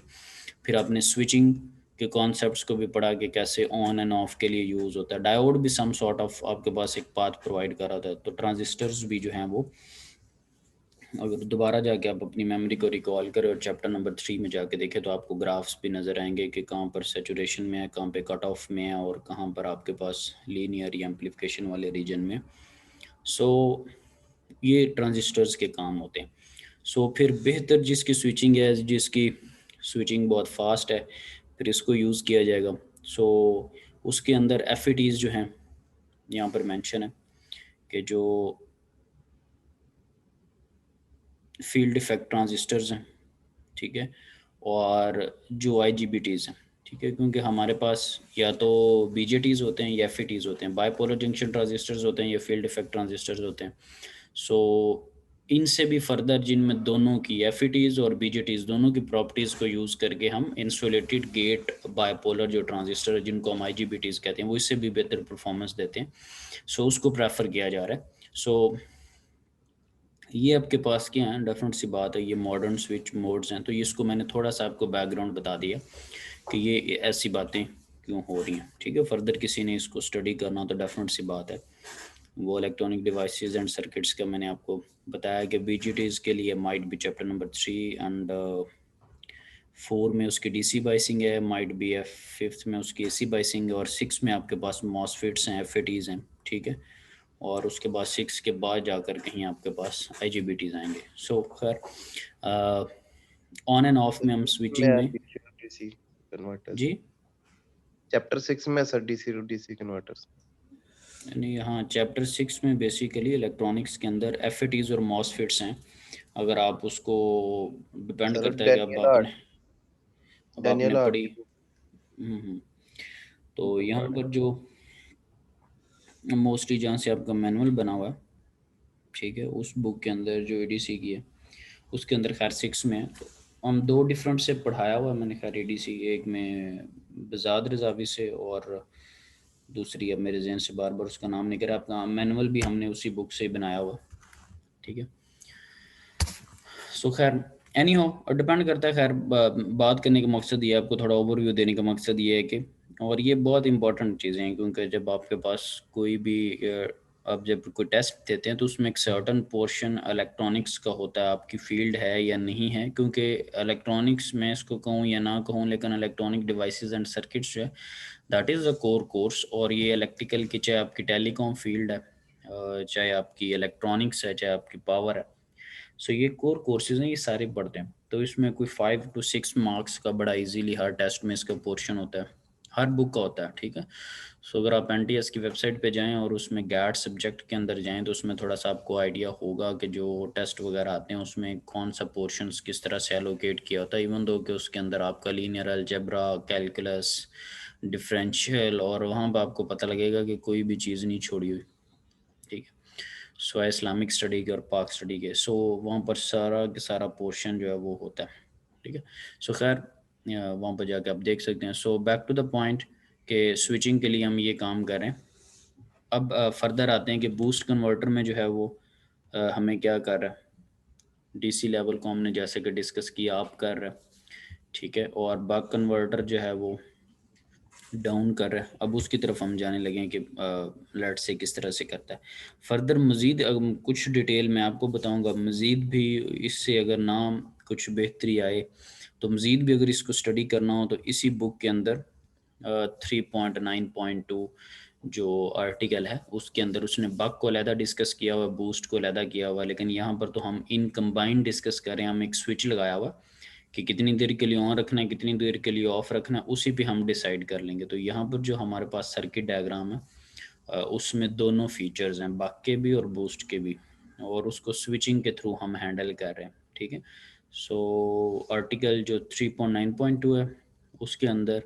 फिर आपने स्विचिंग के कॉन्सेप्ट्स को भी पढ़ा कि कैसे ऑन एंड ऑफ के लिए यूज़ होता है. डायोड भी सम सॉर्ट ऑफ आपके पास एक पाथ प्रोवाइड कर रहा था. तो ट्रांजिस्टर्स भी जो हैं वो अगर दोबारा जाके आप अपनी मेमोरी को रिकॉल करें और चैप्टर नंबर 3 में जाके देखें तो आपको ग्राफ्स भी नज़र आएंगे कि कहाँ पर सेचुरेशन में है, कहाँ पे कट ऑफ में है और कहाँ पर आपके पास लीनियर या एम्पलीफिकेशन वाले रीजन में। सो ये ट्रांजिस्टर्स के काम होते हैं। सो फिर बेहतर जिसकी स्विचिंग है, जिसकी स्विचिंग बहुत फास्ट है, फिर इसको यूज़ किया जाएगा। सो उसके अंदर एफईटीज़ जो हैं यहाँ पर मेंशन है कि जो फील्ड इफेक्ट ट्रांजिस्टर्स हैं, ठीक है, और जो आईजीबीटीज़ हैं, ठीक है, क्योंकि हमारे पास या तो बीजेटीज़ होते हैं या एफईटीज़ होते हैं, बाइपोलर जंक्शन ट्रांजिस्टर्स होते हैं या फील्ड इफेक्ट ट्रांजिस्टर्स होते हैं। सो इनसे भी फर्दर जिनमें दोनों की एफईटीज़ और बीजेटीज़ दोनों की प्रॉपर्टीज़ को यूज़ करके हम इंसुलेटेड गेट बाइपोलर जो ट्रांजिस्टर है जिनको हम आईजीबीटीज़ कहते हैं वो इससे भी बेहतर परफॉर्मेंस देते हैं। सो उसको प्रेफर किया जा रहा है। सो ये आपके पास क्या है, डेफिनेट सी बात है, ये मॉडर्न स्विच मोड्स हैं। तो इसको मैंने थोड़ा सा आपको बैकग्राउंड बता दिया कि ये ऐसी बातें क्यों हो रही हैं, ठीक है। फर्दर किसी ने इसको स्टडी करना तो डेफिनेट सी बात है। वो इलेक्ट्रॉनिक डिवाइसेस एंड सर्किट्स का मैंने आपको बताया कि बीजीटीज़ के लिए might be chapter number 3 and 4 में उसकी डीसी बाइसिंग है, माइट बी है 5th में उसकी एसी बाइसिंग है, और 6 में आपके पास मॉसफेट्स हैं, एफएटीज़ हैं, ठीक है। और उसके बाद 6 के बाद जाकर कहीं आपके पास आईजीबीटीज़ आएंगे। सो खैर ऑन एंड ऑफ में हम स्विचिंग में डीसी कन्वर्टर्स जी चैप्टर 6 में sir DC to DC converters नहीं, हाँ, चैप्टर 6 में बेसिकली इलेक्ट्रॉनिक्स के अंदर एफएटीज़ और मॉसफेट्स हैं। अगर आप उसको डिपेंड सर करता है कि अब आपने डैनियल पढ़ी। आर्ट तो यहाँ पर जो मोस्टली जहाँ से आपका मैनुअल बना हुआ है, ठीक है, उस बुक के अंदर जो एडीसी की है उसके अंदर खैर 6 में है। तो हम 2 डिफरेंट से पढ़ाया हुआ है मैंने खैर एडीसी, एक में बजाद रजावी से और दूसरी अब मेरे जहन से बार बार उसका नाम नहीं कर रहा। आपका मैनुअल भी हमने उसी बुक से ही बनाया हुआ, ठीक है। सो खैर एनी हो, और डिपेंड करता है। खैर बात करने का मकसद ये है, आपको थोड़ा ओवरव्यू देने का मकसद ये है कि, और ये बहुत इंपॉर्टेंट चीज़ें हैं क्योंकि जब आपके पास कोई भी आप जब कोई टेस्ट देते हैं तो उसमें एक सर्टन पोर्शन इलेक्ट्रॉनिक्स का होता है, आपकी फील्ड है या नहीं है। क्योंकि इलेक्ट्रॉनिक्स में इसको कहूँ या ना कहूँ, लेकिन इलेक्ट्रॉनिक डिवाइसेस एंड सर्किट्स जो है that is the core course. और ये इलेक्ट्रिकल की, चाहे आपकी टेलीकॉम फील्ड है, चाहे आपकी इलेक्ट्रॉनिक्स है, चाहे आपकी पावर है, सो ये कोर कोर्सेज हैं, ये सारे पढ़ते हैं। तो इसमें कोई 5 to 6 मार्क्स का बड़ा इजीली हर टेस्ट में इसका पोर्शन होता है, हर बुक का होता है, ठीक है। सो अगर आप एनटीएस की वेबसाइट पे जाएं और उसमें गैट सब्जेक्ट के अंदर जाएं तो उसमें थोड़ा सा आपको आइडिया होगा कि जो टेस्ट वगैरह आते हैं उसमें कौन सा पोर्शंस किस तरह से एलोकेट किया होता है। इवन दो कि उसके अंदर आपका लीनियर अलजेब्रा, कैलकुलस, डिफरेंशियल, और वहाँ पर आपको पता लगेगा कि कोई भी चीज़ नहीं छोड़ी हुई, ठीक है। सो इस्लामिक स्टडी के और पाक स्टडी के, सो वहाँ पर सारा के सारा पोर्शन जो है वो होता है, ठीक है। सो खैर वहाँ पर जाके आप देख सकते हैं। So back to the point कि स्विचिंग के लिए हम ये काम कर रहे हैं। अब फर्दर आते हैं कि बूस्ट कन्वर्टर में जो है वो हमें क्या कर रहा है, डीसी लेवल को हमने जैसे कि डिस्कस किया आप कर रहे हैं, ठीक है, और बक कन्वर्टर जो है वो डाउन कर रहा है। अब उसकी तरफ हम जाने लगे कि लेट से किस तरह से करता है। फर्दर मज़ीद कुछ डिटेल मैं आपको बताऊंगा, मज़ीद भी इससे अगर ना कुछ बेहतरी आए तो मज़ीद भी अगर इसको स्टडी करना हो तो इसी बुक के अंदर 3.9.2 जो आर्टिकल है उसके अंदर उसने बक को अलहदा डिस्कस किया हुआ, बूस्ट को अलहदा किया हुआ, लेकिन यहाँ पर तो हम इन कंबाइन डिस्कस कर रहे हैं। हम एक स्विच लगाया हुआ कि कितनी देर के लिए ऑन रखना है, कितनी देर के लिए ऑफ रखना है, उसी पे हम डिसाइड कर लेंगे। तो यहाँ पर जो हमारे पास सर्किट डायग्राम है उसमें दोनों फीचर्स हैं, बक के भी और बूस्ट के भी, और उसको स्विचिंग के थ्रू हम हैंडल कर रहे हैं, ठीक है। सो आर्टिकल जो 3.9.2 है उसके अंदर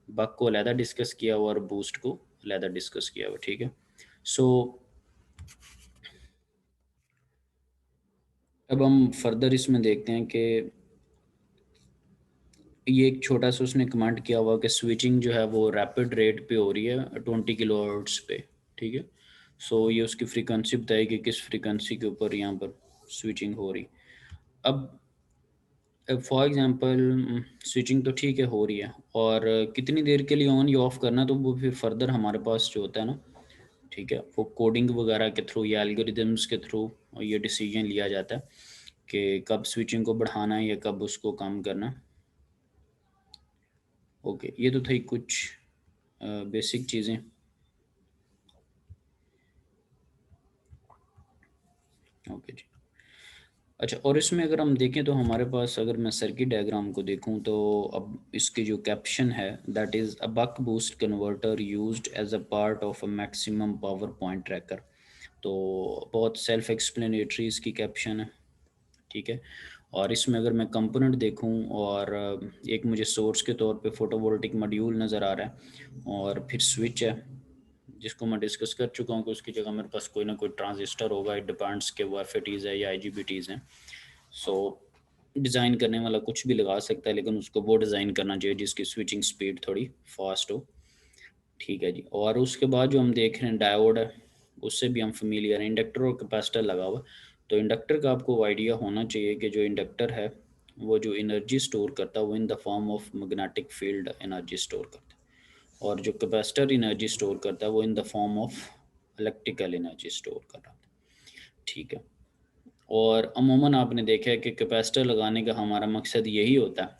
बक को अलहदा डिस्कस किया हुआ और बूस्ट को अलहदा डिस्कस किया हुआ, ठीक है। सो अब हम फर्दर इसमें देखते हैं कि ये एक छोटा सा उसने कमेंट किया हुआ कि स्विचिंग जो है वो रैपिड रेट पे हो रही है 20 किलो हर्ट्ज पे, ठीक है। सो ये उसकी फ्रीक्वेंसी बताई कि किस फ्रीक्वेंसी के ऊपर यहाँ पर स्विचिंग हो रही। अब फॉर एग्जांपल स्विचिंग तो ठीक है हो रही है, और कितनी देर के लिए ऑन या ऑफ करना तो वो फिर फर्दर हमारे पास जो होता है ना, ठीक है, वो कोडिंग वगैरह के थ्रू या एल्गोरिदम्स के थ्रू ये डिसीजन लिया जाता है कि कब स्विचिंग को बढ़ाना है या कब उसको कम करना है। ओके, ये तो थी कुछ बेसिक चीज़ें। ओके जी। अच्छा, और इसमें अगर हम देखें तो हमारे पास, अगर मैं सर्किट डायग्राम को देखूं तो अब इसकी जो कैप्शन है, that is a buck boost converter used as a part of a maximum power point tracker. तो बहुत सेल्फ एक्सप्लेनेटरी इसकी कैप्शन है, ठीक है। और इसमें अगर मैं कंपोनेंट देखूं और एक मुझे सोर्स के तौर पे फोटोवोल्टिक मॉड्यूल नज़र आ रहा है और फिर स्विच है जिसको मैं डिस्कस कर चुका हूँ कि उसकी जगह मेरे पास कोई ना कोई ट्रांजिस्टर होगा। इट डिपेंड्स के वो FETs है या IGBTs हैं। सो डिज़ाइन करने वाला कुछ भी लगा सकता है, लेकिन उसको वो डिज़ाइन करना चाहिए जिसकी स्विचिंग स्पीड थोड़ी फास्ट हो, ठीक है जी। और उसके बाद जो हम देख रहे हैं डायोड है, उससे भी हम फेमिलियर हैं। इंडक्टर और कैपेसिटर लगा हुआ, तो इंडक्टर का आपको आइडिया होना चाहिए कि जो इंडक्टर है वो जो एनर्जी स्टोर करता है वो in the form of magnetic field energy store करता है, और जो कैपेसिटर एनर्जी स्टोर करता है वो in the form of electrical energy store कर रहा है, ठीक है। और अमूमन आपने देखा है कि कैपेसिटर लगाने का हमारा मकसद यही होता है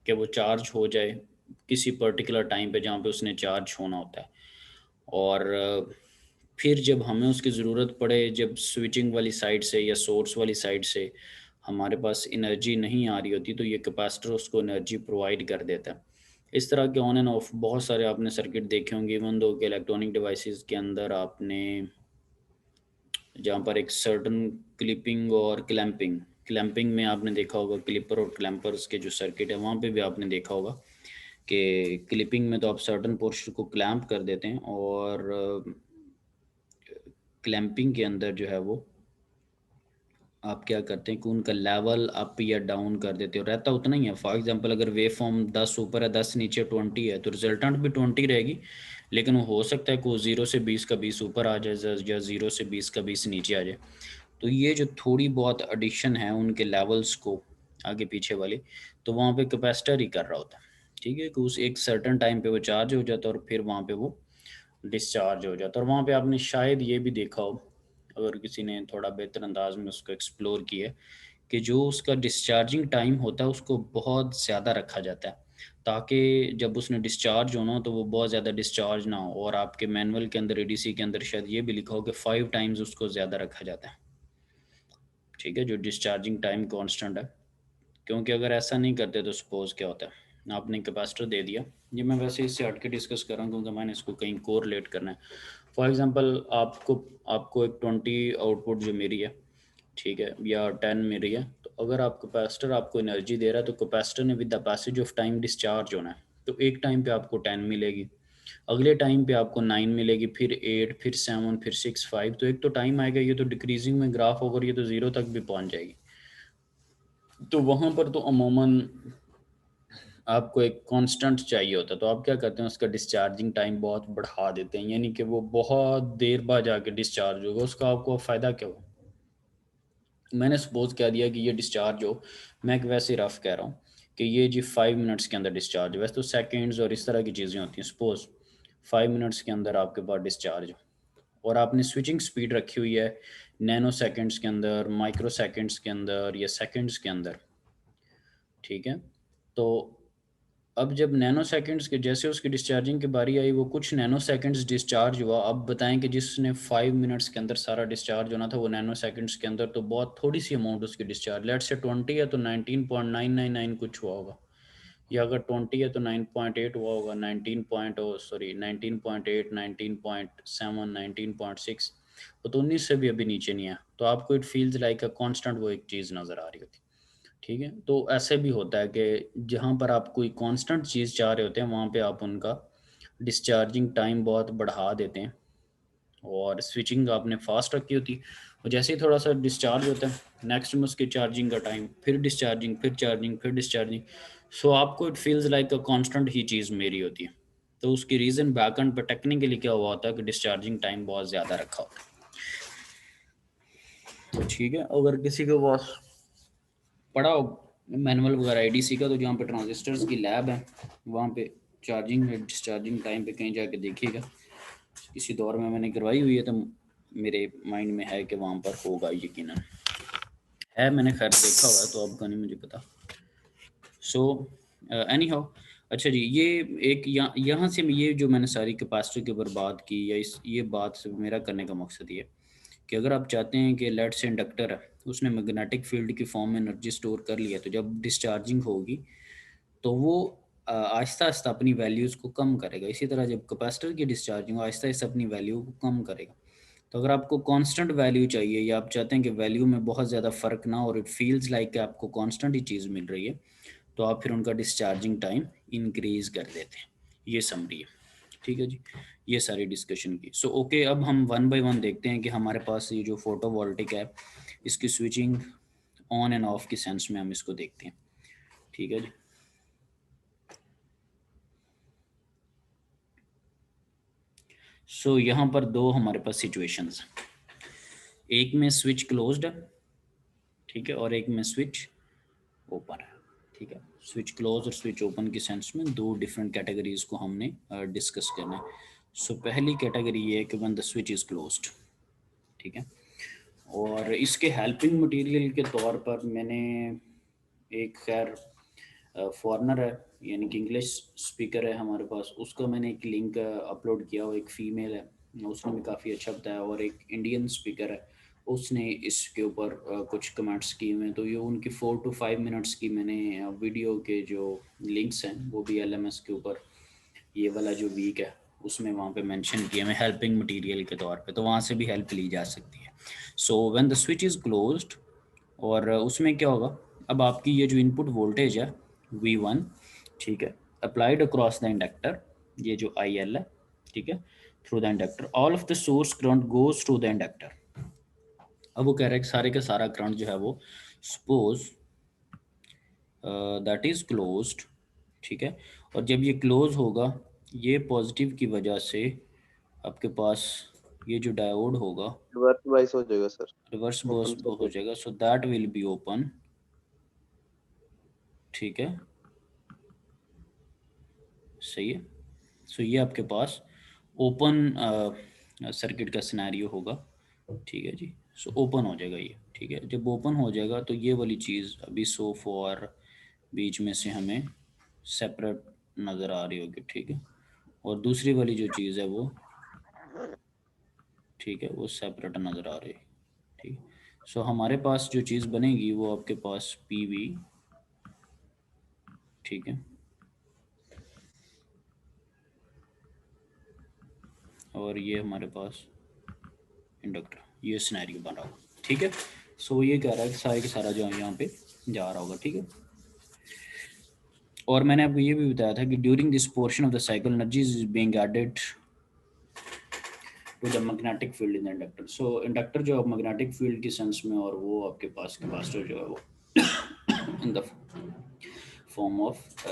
कि वो चार्ज हो जाए किसी पर्टिकुलर टाइम पे जहाँ पे उसने चार्ज होना होता है। और फिर जब हमें उसकी ज़रूरत पड़े, जब स्विचिंग वाली साइड से या सोर्स वाली साइड से हमारे पास एनर्जी नहीं आ रही होती, तो ये कैपेसिटर उसको एनर्जी प्रोवाइड कर देता है। इस तरह के ऑन एंड ऑफ बहुत सारे आपने सर्किट देखे होंगे, इवन दो के इलेक्ट्रॉनिक डिवाइसेस के अंदर आपने जहाँ पर एक सर्टन क्लिपिंग और क्लैंपिंग, क्लैंपिंग में आपने देखा होगा क्लिपर और क्लैंपर्स के जो सर्किट है वहाँ पे भी आपने देखा होगा कि क्लिपिंग में तो आप सर्टन पोर्शन को क्लैंप कर देते हैं, और क्लैंपिंग के अंदर जो है वो आप क्या करते हैं कि उनका लेवल अप या डाउन कर देते हो, रहता उतना ही है। फॉर एग्जांपल अगर वेव फॉर्म 10 ऊपर है 10 नीचे 20 है तो रिजल्टेंट भी 20 रहेगी, लेकिन वो हो सकता है कि वो 0 से 20 का 20 ऊपर आ जाए या 0 से 20 का 20 नीचे आ जाए। तो ये जो थोड़ी बहुत एडिशन है उनके लेवल्स को आगे पीछे वाली, तो वहाँ पे कैपेसिटर ही कर रहा होता है, ठीक है। कि उस एक सर्टन टाइम पे वो चार्ज हो जाता है और फिर वहाँ पे वो डिस्चार्ज हो जाता है। और वहाँ पे आपने शायद ये भी देखा हो, अगर किसी ने थोड़ा बेहतर अंदाज में उसको एक्सप्लोर किया, कि जो उसका डिस्चार्जिंग टाइम होता है उसको बहुत ज़्यादा रखा जाता है ताकि जब उसने डिस्चार्ज होना हो तो वो बहुत ज़्यादा डिस्चार्ज ना हो। और आपके मैनुअल के अंदर ADC के अंदर शायद ये भी लिखा हो कि 5 टाइम्स उसको ज़्यादा रखा जाता है, ठीक है, जो डिस्चार्जिंग टाइम कांस्टेंट है। क्योंकि अगर ऐसा नहीं करते तो सपोज क्या होता है, आपने कैपेसिटर दे दिया, ये मैं वैसे इससे हट के डिस्कस कर रहा हूँ क्योंकि मैंने इसको कहीं कोरिलेट करना है। फॉर एग्जांपल आपको आपको एक 20 आउटपुट जो मेरी है, ठीक है, या 10 मेरी है, तो अगर आप कैपेसिटर आपको एनर्जी दे रहा है तो कैपेसिटर ने with the passage of time discharge होना है। तो एक टाइम पे आपको 10 मिलेगी, अगले टाइम पे आपको 9 मिलेगी, फिर 8, फिर 7, फिर 6, 5। तो एक तो टाइम आएगा ये तो डिक्रीजिंग में ग्राफ होगा और ये तो 0 तक भी पहुंच जाएगी। तो वहाँ पर तो अमूमन आपको एक कांस्टेंट चाहिए होता है, तो आप क्या करते हैं उसका डिस्चार्जिंग टाइम बहुत बढ़ा देते हैं, यानी कि वो बहुत देर बाद जाके डिस्चार्ज होगा। उसका आपको फ़ायदा क्या हो? मैंने सपोज कह दिया कि ये डिस्चार्ज हो, मैं एक वैसे रफ कह रहा हूँ कि ये जी 5 मिनट्स के अंदर डिस्चार्ज हो। वैसे तो सेकेंड्स और इस तरह की चीज़ें होती हैं। सपोज 5 मिनट्स के अंदर आपके पास डिस्चार्ज हो और आपने स्विचिंग स्पीड रखी हुई है नैनो सेकेंड्स के अंदर, माइक्रो सेकेंड्स के अंदर या सेकेंड्स के अंदर, ठीक है। तो अब जब नैनो सेकंड्स के जैसे उसकी डिस्चार्जिंग की बारी आई, वो कुछ नैनो सेकंड्स डिस्चार्ज हुआ। अब बताएं कि जिसने 5 मिनट्स के अंदर सारा डिस्चार्ज होना था वो नैनो सेकंड्स के अंदर, तो बहुत थोड़ी सी अमाउंट उसकी डिस्चार्ज, लेट से 20 है तो 19.999 कुछ हुआ होगा, या अगर 20 है तो 9.8 हुआ होगा, 19.8, 19.7, 19.6, वो तो 19 से भी अभी नीचे नहीं है। तो आपको it feels like a constant वो एक चीज़ नज़र आ रही होती, ठीक है। तो ऐसे भी होता है कि जहाँ पर आप कोई कांस्टेंट चीज़ चाह रहे होते हैं वहाँ पे आप उनका डिस्चार्जिंग टाइम बहुत बढ़ा देते हैं और स्विचिंग आपने फास्ट रखी होती है, और जैसे ही थोड़ा सा डिस्चार्ज होता है नेक्स्ट में उसकी चार्जिंग का टाइम, फिर डिस्चार्जिंग, फिर चार्जिंग, फिर डिस्चार्जिंग। सो आपको it feels like a constant ही चीज़ मेरी होती है। तो उसकी रीज़न बैकएंड पर टेक्निकली क्या हुआ होता है कि डिस्चार्जिंग टाइम बहुत ज़्यादा रखा होता है, तो ठीक है। अगर किसी के पास पढ़ा हो मैनुअल वगैरह ADC का, तो जहाँ पे ट्रांजिस्टर्स की लैब है वहाँ पे चार्जिंग डिस्चार्जिंग टाइम पे कहीं जाके देखिएगा। किसी दौर में मैंने करवाई हुई है तो मेरे माइंड में है कि वहाँ पर होगा यकीनन। है, मैंने खैर देखा हुआ है तो आपका नहीं मुझे पता। सो एनी हाउ, अच्छा जी, ये एक यहाँ से ये जो मैंने सारी कैपेसिटी के ऊपर बात की, या ये बात से मेरा करने का मकसद ये कि अगर आप चाहते हैं कि लेट से इंडक्टर है, उसने मैग्नेटिक फील्ड की फॉर्म में एनर्जी स्टोर कर लिया, तो जब डिस्चार्जिंग होगी तो वो आहिस्ता आहिस्ता अपनी वैल्यूज़ को कम करेगा। इसी तरह जब कैपेसिटर की डिस्चार्जिंग हो, आहिस्ता आहिस्ता अपनी वैल्यू को कम करेगा। तो अगर आपको कांस्टेंट वैल्यू चाहिए, या आप चाहते हैं कि वैल्यू में बहुत ज़्यादा फ़र्क ना हो और इट फील्स लाइक कि आपको कांस्टेंट ही चीज़ मिल रही है, तो आप फिर उनका डिस्चार्जिंग टाइम इंक्रीज़ कर देते हैं। ये समरी है, ठीक है जी, ये सारी डिस्कशन की। सो ओके, अब हम वन बाय वन देखते हैं कि हमारे पास ये जो फोटोवोल्टिक है, इसकी स्विचिंग ऑन एंड ऑफ की सेंस में हम इसको देखते हैं, ठीक है जी। सो यहाँ पर दो हमारे पास सिचुएशंस हैं, एक में स्विच क्लोज्ड है, ठीक है, और एक में स्विच ओपन है, ठीक है। स्विच क्लोज और स्विच ओपन की सेंस में दो डिफरेंट कैटेगरीज को हमने डिस्कस करना है। सो पहली कैटेगरी ये है कि when the switch is closed, ठीक है। और इसके हेल्पिंग मटेरियल के तौर पर मैंने एक खैर फॉरेनर है, यानी कि इंग्लिश स्पीकर है हमारे पास, उसका मैंने एक लिंक अपलोड किया, वो एक फ़ीमेल है, उसने भी काफ़ी अच्छा बताया, और एक इंडियन स्पीकर है, उसने इसके ऊपर कुछ कमेंट्स किए हुए हैं। तो ये उनकी 4 to 5 मिनट्स की मैंने वीडियो के जो लिंक्स हैं वो भी LMS के ऊपर, ये वाला जो वीक है उसमें वहाँ पे मेंशन किया मैं हेल्पिंग मटेरियल के तौर पे, तो वहाँ से भी हेल्प ली जा सकती है। So when the switch is closed, और उसमें क्या होगा, अब आपकी ये जो इनपुट वोल्टेज है V1, ठीक है, अप्लाइड अक्रॉस द इंडक्टर, ये जो IL है, ठीक है, through the inductor, all of the source current goes through the inductor. अब वो कह रहा है कि सारे का सारा करंट जो है वो सपोज दैट इज क्लोज्ड, ठीक है, और जब ये क्लोज होगा, ये पॉजिटिव की वजह से आपके पास ये जो डायोड होगा रिवर्स बाइस हो जाएगा सर, रिवर्स बॉस ओपन हो सर्किट। जाएगा, so that will be open, ठीक है, सही है। सो ये आपके पास ओपन सर्किट का सिनेरियो होगा, ठीक है जी। सो ओपन हो जाएगा ये, ठीक है, जब ओपन हो जाएगा तो ये वाली चीज़ अभी सो फॉर बीच में से हमें सेपरेट नज़र आ रही होगी, ठीक है, और दूसरी वाली जो चीज़ है वो, ठीक है, वो सेपरेट नज़र आ रही है, ठीक है। सो हमारे पास जो चीज़ बनेगी वो आपके पास PV, ठीक है, और ये हमारे पास इंडक्टर, ये सिनेरियो बन रहा होगा, ठीक है। सो ये कह रहा है कि सारे के सारा जो यहाँ पे जा रहा होगा, ठीक है। और मैंने आपको ये भी बताया था कि during this portion of the cycle energy is being added to the magnetic field in the inductor. So inductor जो है मैग्नेटिक फील्ड की सेंस में, और वो आपके पास कैपेसिटर जो है वो in the form of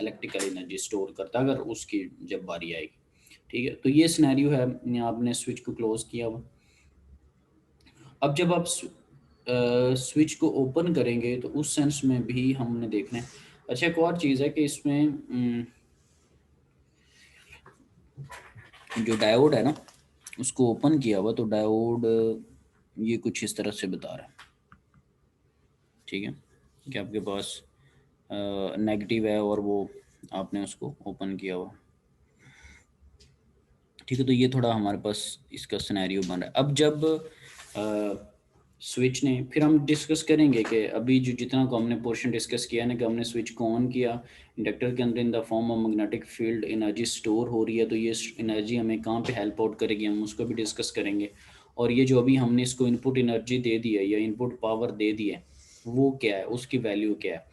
electrical energy store करता है, अगर उसकी जब बारी आएगी, ठीक है। तो ये सिनेरियो है, आपने स्विच को क्लोज किया हुआ। अब जब आप स्विच को ओपन करेंगे तो उस सेंस में भी हमने देखना है। अच्छा, एक और चीज़ है कि इसमें जो डायोड है ना, उसको ओपन किया हुआ, तो डायोड ये कुछ इस तरह से बता रहा है, ठीक है, कि आपके पास नेगेटिव है और वो आपने उसको ओपन किया हुआ, ठीक है। तो ये थोड़ा हमारे पास इसका सिनेरियो बन रहा है। अब जब स्विच ने, फिर हम डिस्कस करेंगे कि अभी जो जितना को हमने पोर्शन डिस्कस किया ना, कि हमने स्विच को ऑन किया, इंडक्टर के अंदर in the form of magnetic field energy store हो रही है, तो ये एनर्जी हमें कहाँ पे हेल्प आउट करेगी, हम उसको भी डिस्कस करेंगे। और ये जो अभी हमने इसको इनपुट एनर्जी दे दी है या इनपुट पावर दे दी है, वो क्या है, उसकी वैल्यू क्या है,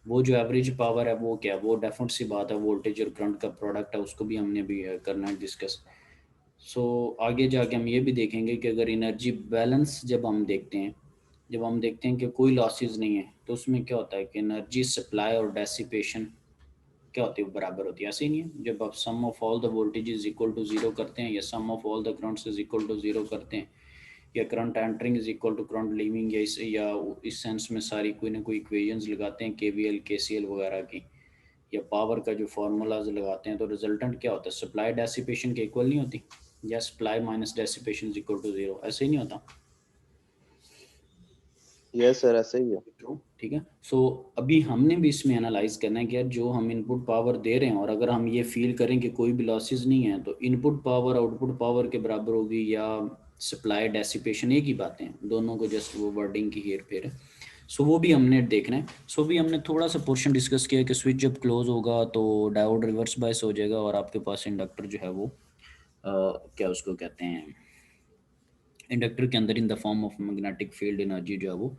वो जो एवरेज पावर है वो क्या है, वो डेफिनेट सी बात है वोल्टेज और करंट का प्रोडक्ट है, उसको भी हमने भी करना है डिस्कस। सो आगे जाके हम ये भी देखेंगे कि अगर एनर्जी बैलेंस जब हम देखते हैं कि कोई लॉसेस नहीं है, तो उसमें क्या होता है कि एनर्जी सप्लाई और डेसिपेशन क्या होती है, वो बराबर होती है। ऐसे ही नहीं है, जब आप sum of all the voltage is equal to zero करते हैं, या sum of all the currents is equal to zero करते हैं, या current entering is equal to current leaving, या इस सेंस में सारी कोई ना कोई इक्वेशंस लगाते हैं KVL KCL वगैरह की, या पावर का जो फार्मूलाज लगाते हैं, तो रिजल्टेंट क्या होता है, सप्लाई डेसिपेशन के इक्वल नहीं होती, या supply minus dissipation is equal to zero, ऐसे ही नहीं होता। यस सर ऐसे ही है। ठीक है। सो अभी हमने भी इसमें एनालाइज करना है कि यार जो हम इनपुट पावर दे रहे हैं और अगर हम ये फील करें कि कोई भी लॉसेस नहीं है तो इनपुट पावर आउटपुट पावर के बराबर होगी या सप्लाई डेसिपेशन, एक ही बातें हैं दोनों को, जस्ट वो वर्डिंग की हेर फेर है। सो वो भी हमने देखना है। सो भी हमने थोड़ा सा पोर्शन डिस्कस किया कि स्विच जब क्लोज होगा तो डायोड रिवर्स बायस हो जाएगा और आपके पास इंडक्टर जो है वो क्या उसको कहते हैं, इंडक्टर के अंदर in the form of magnetic field energy जो है वो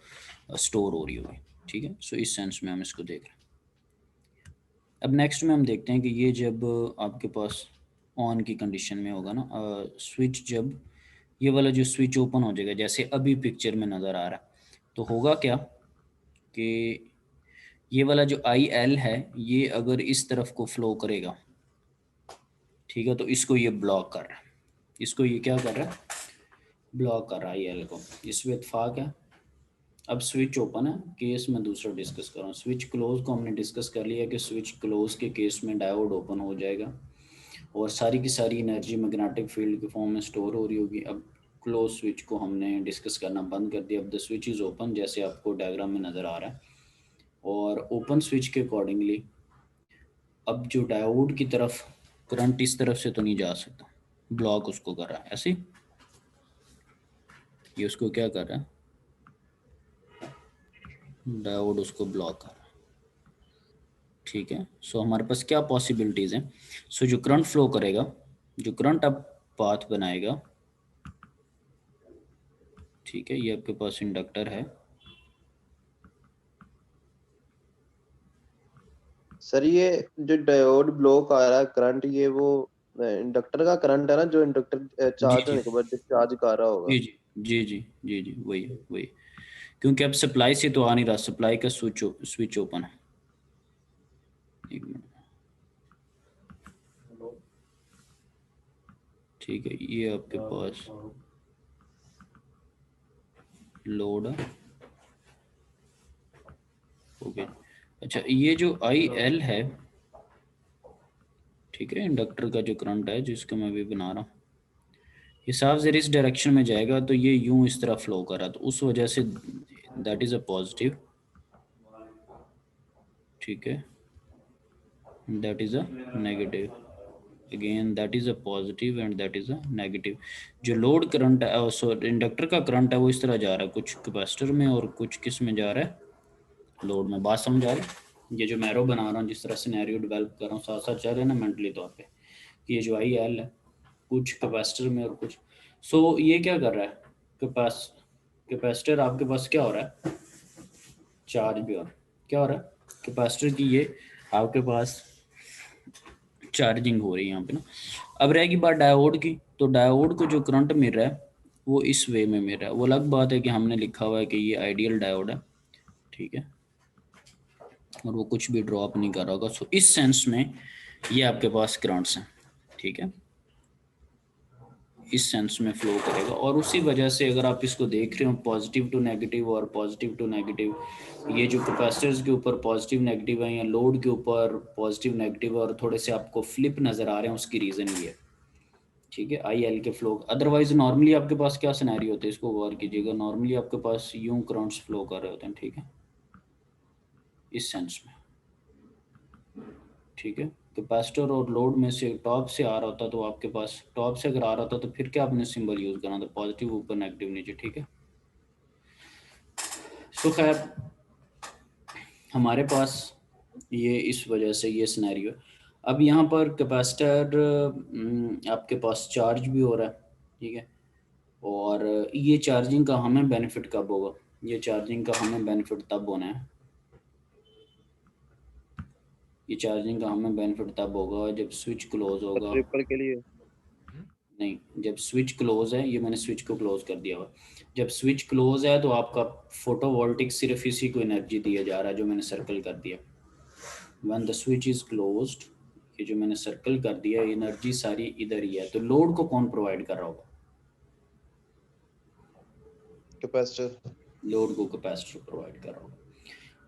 स्टोर हो रही होगी। ठीक है। सो इस सेंस में हम इसको देख रहे हैं। अब नेक्स्ट में हम देखते हैं कि ये जब आपके पास ऑन की कंडीशन में होगा ना, स्विच जब ये वाला जो स्विच ओपन हो जाएगा जैसे अभी पिक्चर में नज़र आ रहा है, तो होगा क्या कि ये वाला जो आई एल है ये अगर इस तरफ को फ्लो करेगा, ठीक है, तो इसको ये ब्लॉक कर रहा है, इसको ये क्या कर रहा है, ब्लॉक कर रहा है आई एल को। इसमें इत्फाक है। अब स्विच ओपन है, केस में दूसरा डिस्कस कर रहा हूँ। स्विच क्लोज को हमने डिस्कस कर लिया कि स्विच क्लोज के केस में डायोड ओपन हो जाएगा और सारी की सारी एनर्जी मैग्नेटिक फील्ड के फॉर्म में स्टोर हो रही होगी। अब क्लोज स्विच को हमने डिस्कस करना बंद कर दिया। अब द स्विच इज़ ओपन जैसे आपको डायग्राम में नज़र आ रहा है, और ओपन स्विच के अकॉर्डिंगली अब जो डायोड की तरफ करंट इस तरफ से तो नहीं जा सकता, ब्लॉक उसको कर रहा है ऐसे, ये उसको क्या कर रहा है, डायोड उसको ब्लॉक कर रहा है। ठीक है। सो हमारे पास क्या पॉसिबिलिटीज़ हैं। सो जो करंट फ्लो करेगा, जो करंट अब पाथ बनाएगा, ठीक है, ये आपके पास इंडक्टर है। सर ये जो डायोड ब्लॉक आ रहा है करंट, ये वो इंडक्टर का करंट है ना, जो इंडक्टर जी चार्ज जी होने के बाद डिस्चार्ज कर रहा होगा। जी जी जी जी जी वही वही, क्योंकि अब सप्लाई से तो आ नहीं रहा, सप्लाई का स्विच ओपन है। एक मिनट। ठीक है, ये आपके पास लोड है। ओके। अच्छा, ये जो आई एल है, ठीक है, इंडक्टर का जो करंट है जिसको मैं अभी बना रहा हूँ, ये साफ ज़रा इस डायरेक्शन में जाएगा तो ये यूं इस तरह फ्लो कर रहा, तो उस वजह say that is a positive, ठीक है, that is a negative, again that is a positive and that is a negative. जो लोड करंट है, सॉरी इंडक्टर का करंट है, वो इस तरह जा रहा है, कुछ कैपेसिटर में और कुछ किस में जा रहा है, लोड में। बात समझ आ रही है? ये जो मैरो बना रहा हूँ, जिस तरह सिनेरियो डेवलप कर रहा हूँ, साथ साथ चल रहे हैं ना मेंटली तौर पे, कि ये जो आई एल है कुछ कैपेसिटर में और कुछ। सो ये क्या कर रहा है, कैपेसिटर आपके पास क्या हो रहा है, चार्ज भी हो रहा है। क्या हो रहा है, कैपेसिटर की ये आपके पास चार्जिंग हो रही है यहाँ पे ना। अब रहेगी बात डायोड की, तो डायोड को जो करंट मिल रहा है वो इस वे में मिल रहा है। वो अलग बात है कि हमने लिखा हुआ है कि ये आइडियल डायोड है, ठीक है, और वो कुछ भी ड्रॉप नहीं कर रहा होगा। सो इस सेंस में ये आपके पास करंट्स हैं, ठीक है, इस सेंस में फ्लो करेगा। और उसी वजह से अगर आप इसको देख रहे हो पॉजिटिव टू नेगेटिव और पॉजिटिव टू नेगेटिव, ये जो कैपेसिटर्स के ऊपर पॉजिटिव नेगेटिव है या लोड के ऊपर पॉजिटिव नेगेटिव और थोड़े से आपको फ्लिप नज़र आ रहे हैं, उसकी रीज़न ये है, ठीक है, आई एल के फ्लो। अदरवाइज नॉर्मली आपके पास क्या सिनेरी होते हैं, इसको गौर कीजिएगा, नॉर्मली आपके पास यूं करंट्स फ्लो कर रहे होते हैं, ठीक है, इस सेंस में, ठीक है। कैपेसिटर और लोड में से टॉप से आ रहा होता तो आपके पास, टॉप से अगर आ रहा था तो फिर क्या आपने सिंबल यूज करना था, पॉजिटिव ऊपर नेगेटिव नीचे, ठीक है। तो खैर हमारे पास ये इस वजह से ये सिनेरियो। अब यहाँ पर कैपेसिटर आपके पास चार्ज भी हो रहा है, ठीक है, और ये चार्जिंग का हमें बेनिफिट कब होगा, ये चार्जिंग का हमें बेनिफिट तब होना है, ये चार्जिंग का हमें बेनिफिट तब होगा जब स्विच क्लोज होगा। ट्रिपल के लिए नहीं, जब स्विच क्लोज है, ये मैंने स्विच को क्लोज कर दिया हुआ, जब स्विच क्लोज है तो आपका फोटोवोल्टिक सिर्फ इसी को एनर्जी दिया जा रहा है जो मैंने सर्कल कर दिया। When the switch is closed, ये जो मैंने सर्कल कर दिया, एनर्जी सारी इधर ही है, तो लोड को कौन प्रोवाइड कर रहा होगा, कैपेसिटर। लोड को कैपेसिटर प्रोवाइड कर रहा होगा।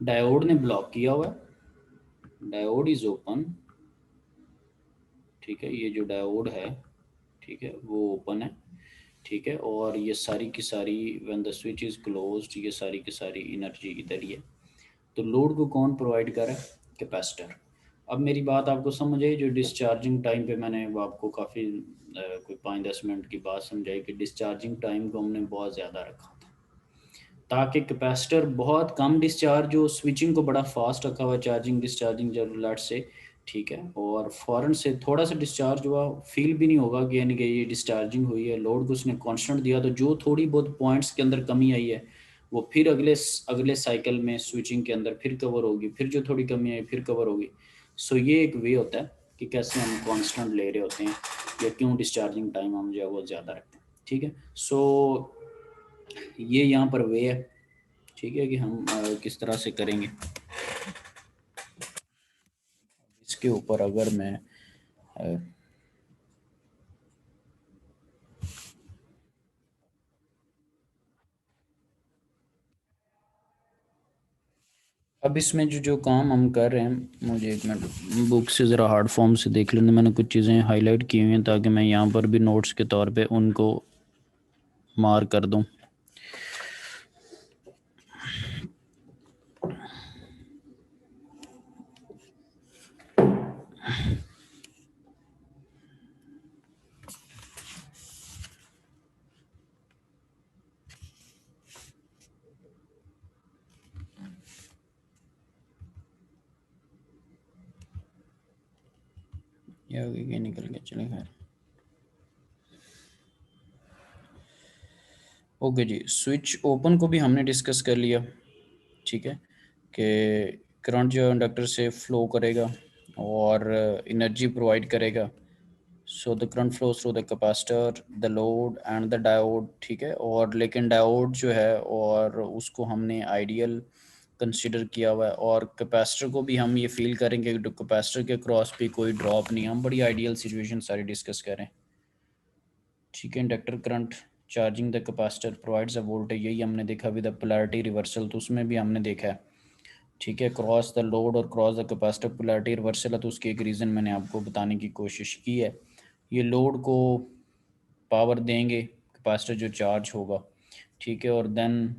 डायोड ने ब्लॉक किया हुआ है, डायोड इज ओपन, ठीक है, ये जो डायोड है, ठीक है, वो ओपन है, ठीक है। और ये सारी की सारी when the switch is closed, ये सारी की सारी एनर्जी इधर ही है। तो लोड को कौन प्रोवाइड कर रहा है? कैपेसिटर। अब मेरी बात आपको समझ आई? जो डिस्चार्जिंग टाइम पे मैंने वो आपको काफ़ी कोई 5-10 मिनट की बात समझाई कि डिस्चार्जिंग टाइम को हमने बहुत ज़्यादा रखा था ताकि कैपेसिटर बहुत कम डिस्चार्ज हो, स्विचिंग को बड़ा फास्ट रखा हुआ चार्जिंग डिस्चार्जिंग जब लट से, ठीक है, और फ़ौरन से थोड़ा सा डिस्चार्ज हुआ, फील भी नहीं होगा कि यानी कि ये डिस्चार्जिंग हुई है। लोड को उसने कांस्टेंट दिया तो जो थोड़ी बहुत पॉइंट्स के अंदर कमी आई है वो फिर अगले साइकिल में स्विचिंग के अंदर फिर कवर होगी, फिर जो थोड़ी कमी आई फिर कवर होगी। सो ये एक वे होता है कि कैसे हम कांस्टेंट ले रहे होते हैं या क्यों डिस्चार्जिंग टाइम हम जो है वो ज़्यादा रखते हैं, ठीक है। सो ये यहाँ पर वे है, ठीक है, कि हम किस तरह से करेंगे। इसके ऊपर अगर मैं अब इसमें जो जो काम हम कर रहे हैं, मुझे एक मिनट बुक से ज़रा हार्ड फॉर्म से देख लेने, मैंने कुछ चीज़ें हाईलाइट की हुई हैं ताकि मैं यहाँ पर भी नोट्स के तौर पे उनको मार्क कर दूँ। ये निकल गया, चले खैर। ओके जी, स्विच ओपन को भी हमने डिस्कस कर लिया, ठीक है, कि करंट जो इंडक्टर से फ्लो करेगा और एनर्जी प्रोवाइड करेगा। So the current flows through the capacitor, the load and the diode, ठीक है। और लेकिन डायोड जो है और उसको हमने आइडियल कंसिडर किया हुआ है, और कैपेसिटर को भी हम ये फील करेंगे कि कैपेसिटर के क्रॉस पे कोई ड्रॉप नहीं, हम बड़ी आइडियल सिचुएशन सारी डिस्कस करें, ठीक है। Inductor current charging the capacitor provides a voltage, यही हमने देखा विद द पोलैरिटी रिवर्सल, तो उसमें भी हमने देखा है, ठीक है। क्रॉस द लोड और cross the capacitor polarity reversal है, तो उसकी एक रीज़न मैंने आपको बताने की कोशिश की है। ये लोड को पावर देंगे, कैपेसिटर जो चार्ज होगा, ठीक है, और देन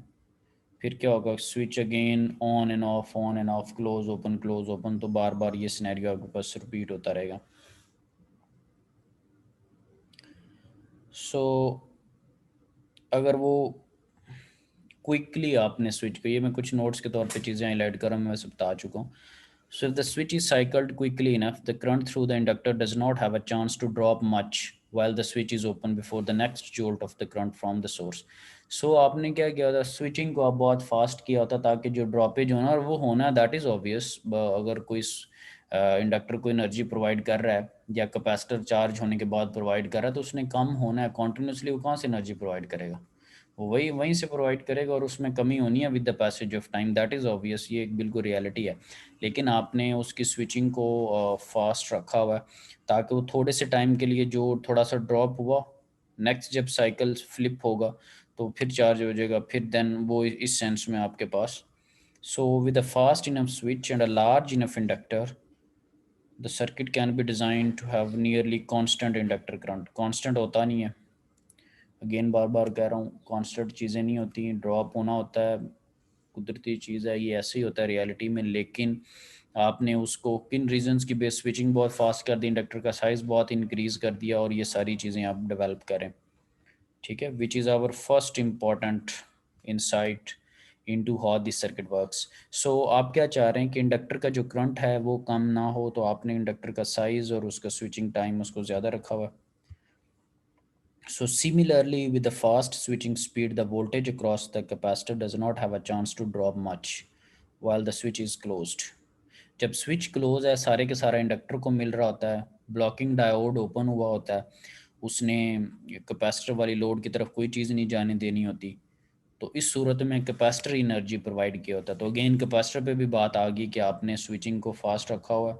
फिर क्या होगा, switch again on end of, close open, तो बार बार ये सिनेरियो आपके पास रिपीट होता रहेगा। सो अगर वो क्विकली आपने स्विच को, ये मैं कुछ नोट्स के तौर पे चीज़ें हाईलाइट कर रहा हूँ, मैं वैसे बता चुका हूँ। So if the switch is cycled quickly enough, the current through the inductor does not have a chance to drop much while the switch is open before the next jolt of the current from the source. So आपने क्या किया था, switching को आप बहुत fast किया होता ताकि जो ड्रॉपेज होना और वो होना, दैट इज़ ऑब्वियस। अगर कोई इंडक्टर को एनर्जी प्रोवाइड कर रहा है या कैपेसिटर चार्ज होने के बाद प्रोवाइड कर रहा है तो उसने कम होना है कॉन्टिन्यूसली, वो कहाँ से एनर्जी प्रोवाइड करेगा, वो वही वहीं से प्रोवाइड करेगा और उसमें कमी होनी है with the passage of time, that is obvious, ये एक बिल्कुल रियलिटी है। लेकिन आपने उसकी स्विचिंग को फास्ट रखा हुआ है ताकि वो थोड़े से टाइम के लिए जो थोड़ा सा ड्रॉप हुआ, नेक्स्ट जब साइकिल फ्लिप होगा तो फिर चार्ज हो जाएगा, फिर देन वो इस सेंस में आपके पास। So with a fast enough switch and a large enough inductor, the circuit can be design to have nearly constant inductor current. Constant होता नहीं है, अगेन बार बार कह रहा हूँ, कांस्टेंट चीज़ें नहीं होती, ड्रॉप होना होता है, कुदरती चीज़ है, ये ऐसे ही होता है रियलिटी में। लेकिन आपने उसको किन रीजंस की बेस, स्विचिंग बहुत फास्ट कर दी, इंडक्टर का साइज़ बहुत इंक्रीज़ कर दिया और ये सारी चीज़ें आप डेवलप करें, ठीक है, which is our first important insight into how this circuit works. So आप क्या चाह रहे हैं कि इंडक्टर का जो करंट है वो कम ना हो, तो आपने इंडक्टर का साइज़ और उसका स्विचिंग टाइम उसको ज़्यादा रखा हुआ है। So similarly, with the fast switching speed, the voltage across the capacitor does not have a chance to drop much while the switch is closed. जब स्विच क्लोज है, सारे के सारा इंडक्टर को मिल रहा होता है, ब्लॉकिंग डायोड ओपन हुआ होता है, उसने कैपेसिटर वाली लोड की तरफ कोई चीज़ नहीं जाने देनी होती, तो इस सूरत में कैपेसिटर एनर्जी प्रोवाइड किया होता है। तो अगेन कैपेसिटर पे भी बात आ गई कि आपने स्विचिंग को फास्ट रखा हुआ है,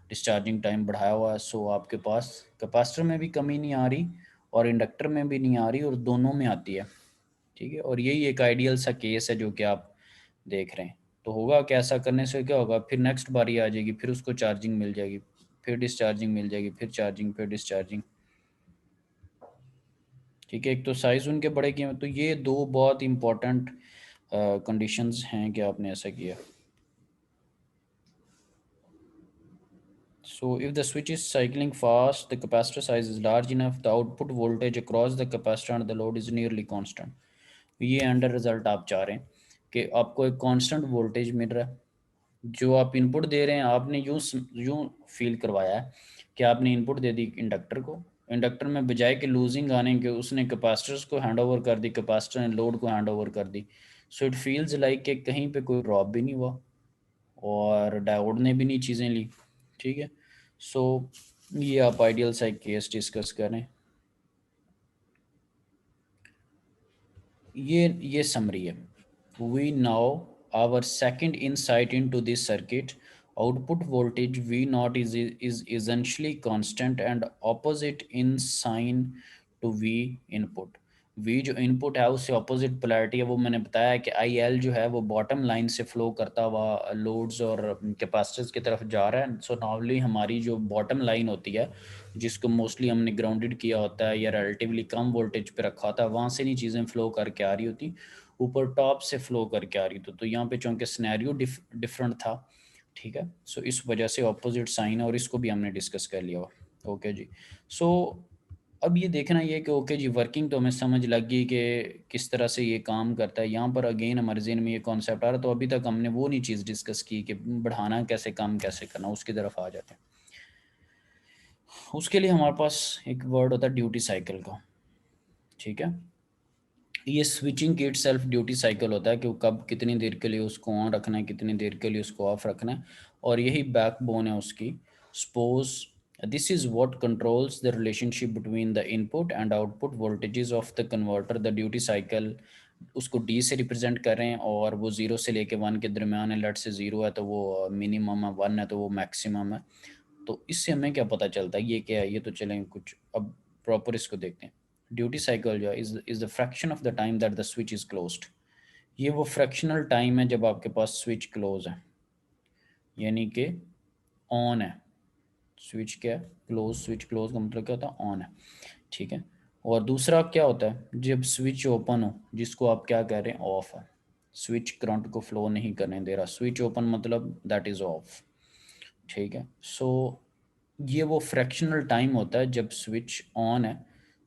डिस्चार्जिंग टाइम बढ़ाया हुआ है, सो आपके पास कैपेसिटर में भी कमी नहीं आ रही और इंडक्टर में भी नहीं आ रही और दोनों में आती है, ठीक है। और यही एक आइडियल सा केस है जो कि आप देख रहे हैं। तो होगा क्या, ऐसा करने से क्या होगा, फिर नेक्स्ट बारी आ जाएगी, फिर उसको चार्जिंग मिल जाएगी, फिर डिस्चार्जिंग मिल जाएगी, फिर चार्जिंग, फिर डिस्चार्जिंग, ठीक है, एक तो साइज उनके बड़े किए हैं, तो ये दो बहुत इंपॉर्टेंट कंडीशंस हैं कि आपने ऐसा किया. So if the switch is cycling fast, the capacitor size is large enough, the output voltage across the capacitor and the load is nearly constant. ये अंडर रिजल्ट आप चाह रहे हैं कि आपको एक कांस्टेंट वोल्टेज मिल रहा है, जो आप इनपुट दे रहे हैं. आपने यूं फील करवाया है कि आपने इनपुट दे दी इंडक्टर को, इंडक्टर में बजाय कि लूजिंग आने के उसने कैपेसिटर्स को हैंड ओवर कर दी, कैपेसिटर ने लोड को हैंड ओवर कर दी. सो इट फील्स लाइक कि कहीं पे कोई ड्रॉप भी नहीं हुआ और डायोड ने भी नहीं चीज़ें ली. ठीक है, सो ये आप आइडियल सा केस डिस्कस करें. ये समरी है. We now our second insight into this circuit. Output voltage V naught is essentially constant and opposite in sign to V input. V जो इनपुट है उससे ऑपोजिट पोलैरिटी है. वो मैंने बताया कि IL जो है वो बॉटम लाइन से फ्लो करता हुआ लोड्स और कैपेसिटर्स की तरफ जा रहा है. सो नॉर्मली हमारी जो बॉटम लाइन होती है, जिसको मोस्टली हमने ग्राउंडेड किया होता है या रिलेटिवली कम वोल्टेज पे रखा होता है, वहाँ से नहीं चीज़ें फ्लो करके आ रही होती, ऊपर टॉप से फ्लो करके आ रही. तो यहाँ पे चूँकि सिनेरियो डिफरेंट था. ठीक है, सो इस वजह से ऑपोजिट साइन है और इसको भी हमने डिस्कस कर लिया. ओके जी. सो अब ये देखना ये कि ओके जी, वर्किंग तो हमें समझ लग गई कि किस तरह से ये काम करता है. यहाँ पर अगेन हमारे ज़हन में ये कॉन्सेप्ट आ रहा, तो अभी तक हमने वो नहीं चीज़ डिस्कस की कि बढ़ाना कैसे, कम कैसे करना, उसकी तरफ आ जाते हैं. उसके लिए हमारे पास एक वर्ड होता है ड्यूटी साइकिल का. ठीक है, ये स्विचिंग की इटसेल्फ ड्यूटी साइकिल होता है कि वो कब कितनी देर के लिए उसको ऑन रखना है, कितनी देर के लिए उसको ऑफ रखना है, और यही बैकबोन है उसकी. Suppose this is what controls the relationship between the input and output voltages of the converter. The duty cycle उसको डी से रिप्रेजेंट करें और वो 0 से लेके 1 के दरमियान है. लेट से 0 है तो वो मिनिमम है, 1 है तो वो मैक्सिमम है. तो इससे हमें क्या पता चलता है, ये क्या है, ये तो चलें कुछ अब प्रॉपर इसको देखते हैं. ड्यूटी साइकिल जो है is the fraction of the time that the switch is closed. ये वो फ्रैक्शनल टाइम है जब आपके पास स्विच क्लोज है, यानी कि ऑन है. स्विच क्या है, क्लोज. स्विच क्लोज का मतलब क्या होता है, ऑन है. ठीक है, और दूसरा क्या होता है, जब स्विच ओपन हो, जिसको आप क्या कह रहे हैं, ऑफ है. स्विच करंट को फ्लो नहीं करने दे रहा. स्विच ओपन मतलब दैट इज ऑफ. ठीक है, सो ये वो फ्रैक्शनल टाइम होता है जब स्विच ऑन है,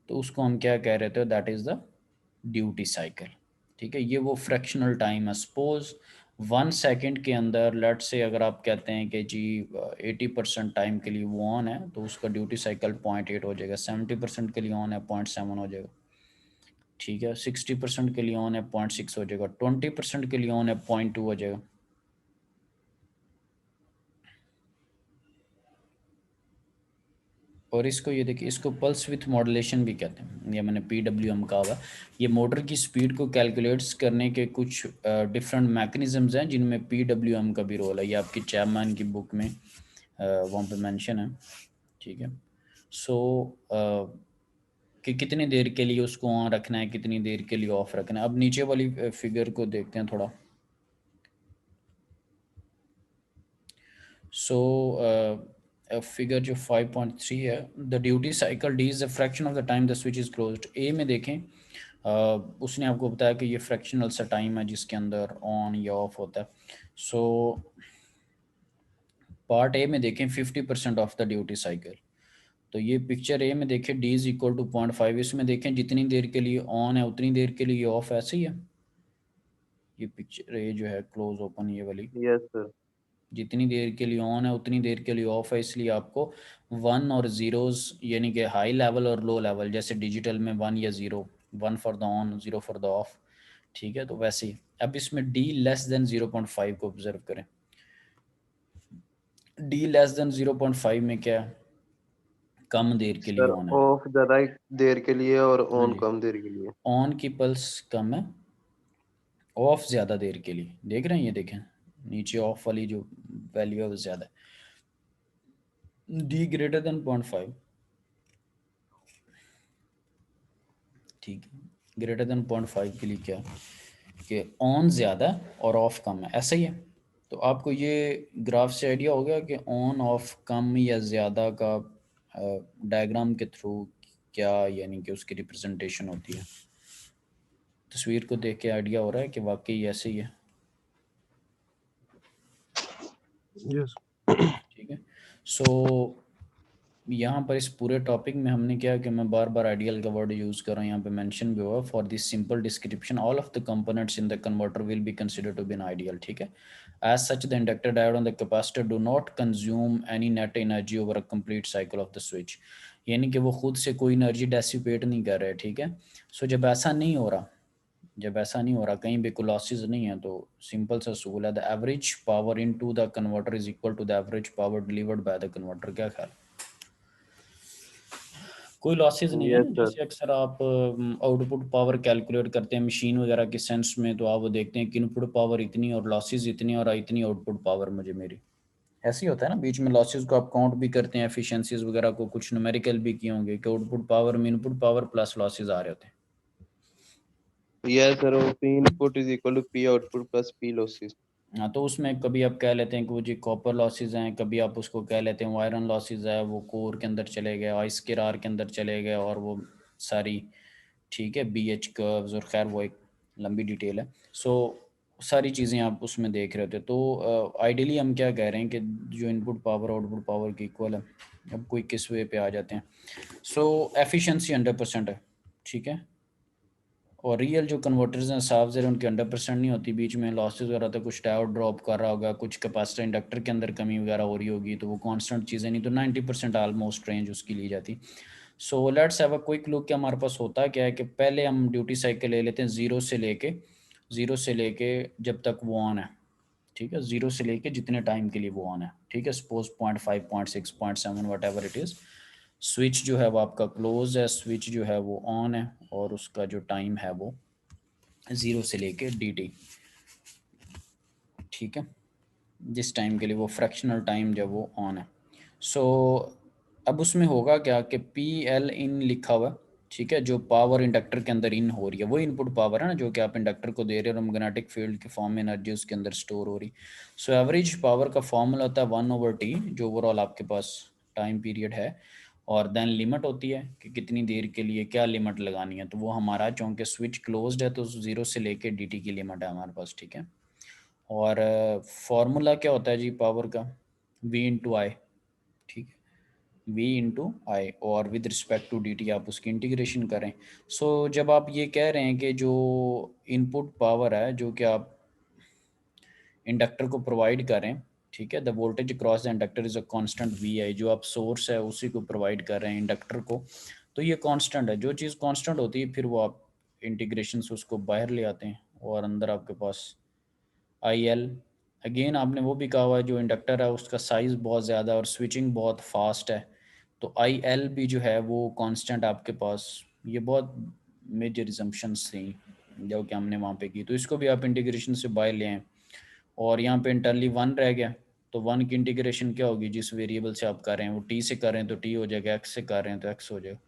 तो उसको हम क्या कह रहे थे, that is the duty cycle. ठीक है, ये वो फ्रैक्शनल टाइम है. सपोज 1 सेकेंड के अंदर लेट से अगर आप कहते हैं कि जी 80% टाइम के लिए वो ऑन है, तो उसका ड्यूटी साइकिल 0.8 हो जाएगा. 70% के लिए ऑन है 0.7 हो जाएगा. ठीक है, 60% के लिए ऑन है 0.6 हो जाएगा. 20% के लिए ऑन है 0.2 हो जाएगा. और इसको ये देखिए, इसको पल्स विथ मॉडुलेशन भी कहते हैं, या मैंने PWM कहा हुआ. ये मोटर की स्पीड को कैलकुलेट्स करने के कुछ डिफरेंट मैकेनिज्म्स हैं जिनमें PWM का भी रोल है. ये आपकी चैपमैन की बुक में वहाँ पे मेंशन है. ठीक है, सो कि कितनी देर के लिए उसको ऑन रखना है, कितनी देर के लिए ऑफ रखना है. अब नीचे वाली फिगर को देखते हैं थोड़ा. सो फिगर जो 5.3 है, the duty cycle D is the fraction of the time the switch is closed. A में देखें, उसने आपको बताया कि ये फ्रैक्शनल सा टाइम है जिसके अंदर ऑन या ऑफ होता है. सो पार्ट ए में देखें 50% ऑफ द ड्यूटी साइकिल. तो ये पिक्चर ए में देखें, डी इज इक्वल टू 0.5. इसमें देखें जितनी देर के लिए ऑन है उतनी देर के लिए ऑफ, ऐसे ही है. ये पिक्चर ए जो है क्लोज ओपन ये वाली, यस सर. जितनी देर के लिए ऑन है उतनी देर के लिए ऑफ है. इसलिए आपको 1 और ज़ीरोज़, यानी कि हाई लेवल और लो लेवल, जैसे डिजिटल में 1 या 0, 1 for the on, 0 for the of. ठीक है, तो वैसे ही अब इसमें डी लेस देन 0.5 को ऑब्जर्व करें. डी लेस देन 0.5 में क्या है, कम देर के लिए सर ऑन है. ऑफ ज्यादा देर के लिए और हाँ ऑन जी, कम देर के लिए. ऑन की पल्स कम है, ऑफ ज़्यादा देर के लिए. देख रहे हैं, ये देखें नीचे ऑफ वाली जो वैल्यू है वो ज़्यादा है. D greater than 0.5. ठीक है, ग्रेटर देन 0.5 के लिए क्या कि ऑन ज़्यादा और ऑफ कम है, ऐसा ही है. तो आपको ये ग्राफ से आइडिया हो गया कि ऑन ऑफ कम या ज़्यादा का डायग्राम के थ्रू क्या यानी कि उसकी रिप्रेजेंटेशन होती है। तस्वीर को देख के आइडिया हो रहा है कि वाकई ऐसे ही है। Yes. ठीक है। सो यहाँ पर इस पूरे टॉपिक में हमने क्या कि मैं बार बार आइडियल का वर्ड यूज़ कर रहा हूँ, यहाँ पे मेंशन भी हुआ, for this simple description all of the components in the converter will be considered to be an ideal. ठीक है। As such the inductor diode and the capacitor do not consume any net energy over a complete cycle of the switch, यानी कि वो खुद से कोई energy dissipate नहीं कर रहे। ठीक है। सो जब ऐसा नहीं हो रहा, कहीं भी कोई लॉसेज नहीं है, तो सिंपल सा सूल है, the average power into the converter is equal to the average power delivered by the converter. क्या ख्याल? कोई लॉसेज नहीं है Yes, ना, sir. जैसे अक्सर आप आउटपुट पावर कैलकुलेट करते हैं मशीन वगैरह के सेंस में, तो आप वो देखते हैं कि इनपुट पावर इतनी और लॉसेज इतनी और इतनी आउटपुट पावर मुझे मेरी, ऐसे ही होता है ना। बीच में लॉसेज को आप काउंट भी करते हैं, एफिशिएंसीज वगैरह को कुछ न्यूमेरिकल भी किए होंगे कि आउटपुट पावर में इनपुट पावर प्लस लॉसेज आ रहे होते हैं। यस सर, वो P input is equal to P output plus P losses. हाँ, तो उसमें कभी आप कह लेते हैं कि वो जी कॉपर लॉसेज हैं, कभी आप उसको कह लेते हैं वो आयरन लॉसेज है, वो कोर के अंदर चले गए, आइस के रार के अंदर चले गए, और वो सारी, ठीक है, BH कर्व्स, और खैर वो एक लंबी डिटेल है। सो सारी चीज़ें आप उसमें देख रहे थे। तो आइडियली हम क्या कह रहे हैं कि जो इनपुट पावर आउटपुट पावर की इक्वल है। अब कोई किस वे पे आ जाते हैं। सो एफिशिएंसी 100% है। ठीक है। और रियल जो कन्वर्टर्स हैं साफ ज़रा उनकी 100% नहीं होती, बीच में लॉसेज वगैरह तो कुछ डायोड ड्रॉप कर रहा होगा, कुछ कैपेसिटर इंडक्टर के अंदर कमी वगैरह हो रही होगी, तो वो कांस्टेंट चीज़ें नहीं, तो 90% आलमोस्ट रेंज उसकी ली जाती। So let's have a quick look कि हमारे पास होता क्या है कि पहले हम ड्यूटी साइकिल ले लेते हैं ज़ीरो से लेके जब तक वो ऑन है। ठीक है। ज़ीरो से लेके जितने टाइम के लिए वो ऑन है। ठीक है। Suppose 0.5 0.6 0.7 what ever it is, switch जो है वो आपका क्लोज है, स्विच जो है वो ऑन है, और उसका जो टाइम है वो 0 से लेके dt। ठीक है। जिस टाइम के लिए वो फ्रैक्शनल टाइम जब वो ऑन है। सो अब उसमें होगा क्या कि PL इन लिखा हुआ है। ठीक है। जो पावर इंडक्टर के अंदर इन हो रही है वो इनपुट पावर है ना, जो कि आप इंडक्टर को दे रहे हो और मैग्नेटिक फील्ड के फॉर्म में एनर्जी उसके अंदर स्टोर हो रही। सो एवरेज पावर का फॉर्मूला होता है 1/T, जो ओवरऑल आपके पास टाइम पीरियड है, और देन लिमिट होती है कि कितनी देर के लिए क्या लिमिट लगानी है। तो वो हमारा चूँकि स्विच क्लोज्ड है तो 0 से लेके dt की लिमिट है हमारे पास। ठीक है। और फॉर्मूला क्या होता है जी पावर का? V इंटू आई। ठीक है। V इंटू आई, और विद रिस्पेक्ट टू dt आप उसकी इंटीग्रेशन करें। सो जब आप ये कह रहे हैं कि जो इनपुट पावर है जो कि आप इंडक्टर को प्रोवाइड करें, ठीक है, the voltage across the inductor is a constant VI, जो आप सोर्स है उसी को प्रोवाइड कर रहे हैं इंडक्टर को, तो ये कांस्टेंट है। जो चीज़ कांस्टेंट होती है फिर वो आप इंटीग्रेशन से उसको बाहर ले आते हैं, और अंदर आपके पास IL, अगेन आपने वो भी कहा हुआ है जो इंडक्टर है उसका साइज़ बहुत ज़्यादा और स्विचिंग बहुत फास्ट है, तो IL भी जो है वो कांस्टेंट आपके पास। ये बहुत मेजर assumptions थी जो कि हमने वहाँ पे की, तो इसको भी आप इंटीग्रेशन से बाहर ले आएँ। और यहाँ पे इंटरनली 1 रह गया, तो 1 की इंटीग्रेशन क्या होगी? जिस वेरिएबल से आप कर रहे हैं वो t से कर रहे हैं तो t हो जाएगा, x से कर रहे हैं तो x हो जाएगा।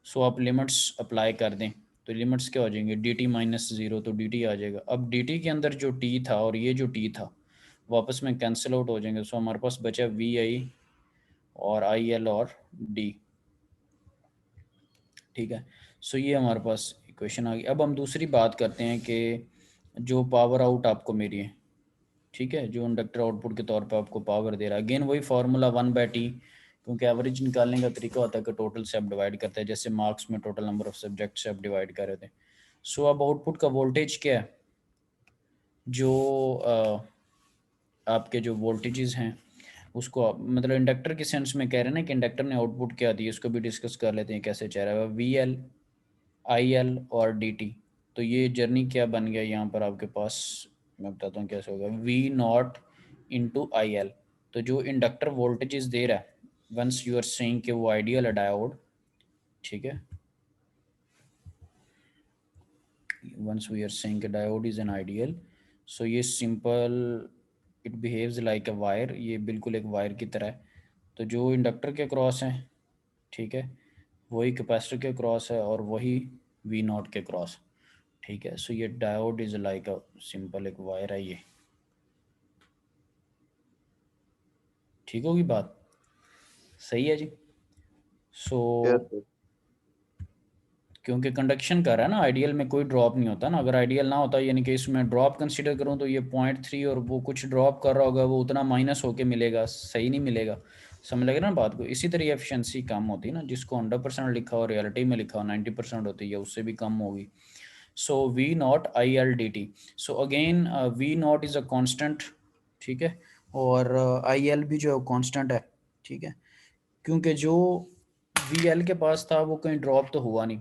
सो आप लिमिट्स अप्लाई कर दें तो लिमिट्स क्या हो जाएंगे? dt माइनस 0, तो dt आ जाएगा। अब dt के अंदर जो t था और ये जो t था वापस में कैंसिल आउट हो जाएंगे। सो हमारे पास बचा VI और IL और d। ठीक है। सो ये हमारे पास इक्वेशन आ गई। अब हम दूसरी बात करते हैं कि जो पावर आउट आपको मेरी है, ठीक है, जो इंडक्टर आउटपुट के तौर पे आपको पावर दे रहा है, अगेन वही फार्मूला 1/T, क्योंकि एवरेज निकालने का तरीका होता है कि टोटल से आप डिवाइड करते हैं, जैसे मार्क्स में टोटल नंबर ऑफ सब्जेक्ट से आप डिवाइड कर रहे थे। सो अब आउटपुट का वोल्टेज क्या है? जो आपके जो वोल्टेजेस हैं उसको आप मतलब इंडक्टर के सेंस में कह रहे हैं ना कि इंडक्टर ने आउटपुट क्या दी, उसको भी डिस्कस कर लेते हैं कैसे चल रहा है। VL, IL और DT, तो ये जर्नी क्या बन गया यहाँ पर आपके पास, मैं बताता हूँ कैसे होगा। V0 इंटू IL, तो जो इंडक्टर वोल्टेजेस दे रहा है, वंस यू आर सेइंग कि वो आइडियल है डायोड, ठीक है, वंस वी आर सेइंग कि डायोड इज एन आइडियल, सो ये simple it behaves like a wire, ये बिल्कुल एक वायर की तरह है। तो जो इंडक्टर के क्रॉस है, ठीक है, वही कैपेसिटर के क्रॉस है और वही V0 के क्रॉस। ठीक है। सो ये diode is like a simple एक वायर है ये। ठीक होगी बात? सही है जी। So yes sir. क्योंकि कंडक्शन कर रहा है ना, आइडियल में कोई ड्रॉप नहीं होता ना। अगर आइडियल ना होता, यानी कि इसमें ड्रॉप कंसीडर करूं तो ये 0.3 और वो कुछ ड्रॉप कर रहा होगा, वो उतना माइनस होके मिलेगा, सही नहीं मिलेगा। समझ लगे ना बात को। इसी तरह एफिशिएंसी कम होती है ना, जिसको 100% लिखा हो रियलिटी में लिखा हो 90% होती है, उससे भी कम होगी। So V naught I L D T. So again V naught is a constant, ठीक है, और आई एल भी जो है कॉन्स्टेंट है, ठीक है, क्योंकि जो वी एल के पास था वो कहीं ड्रॉप तो हुआ नहीं,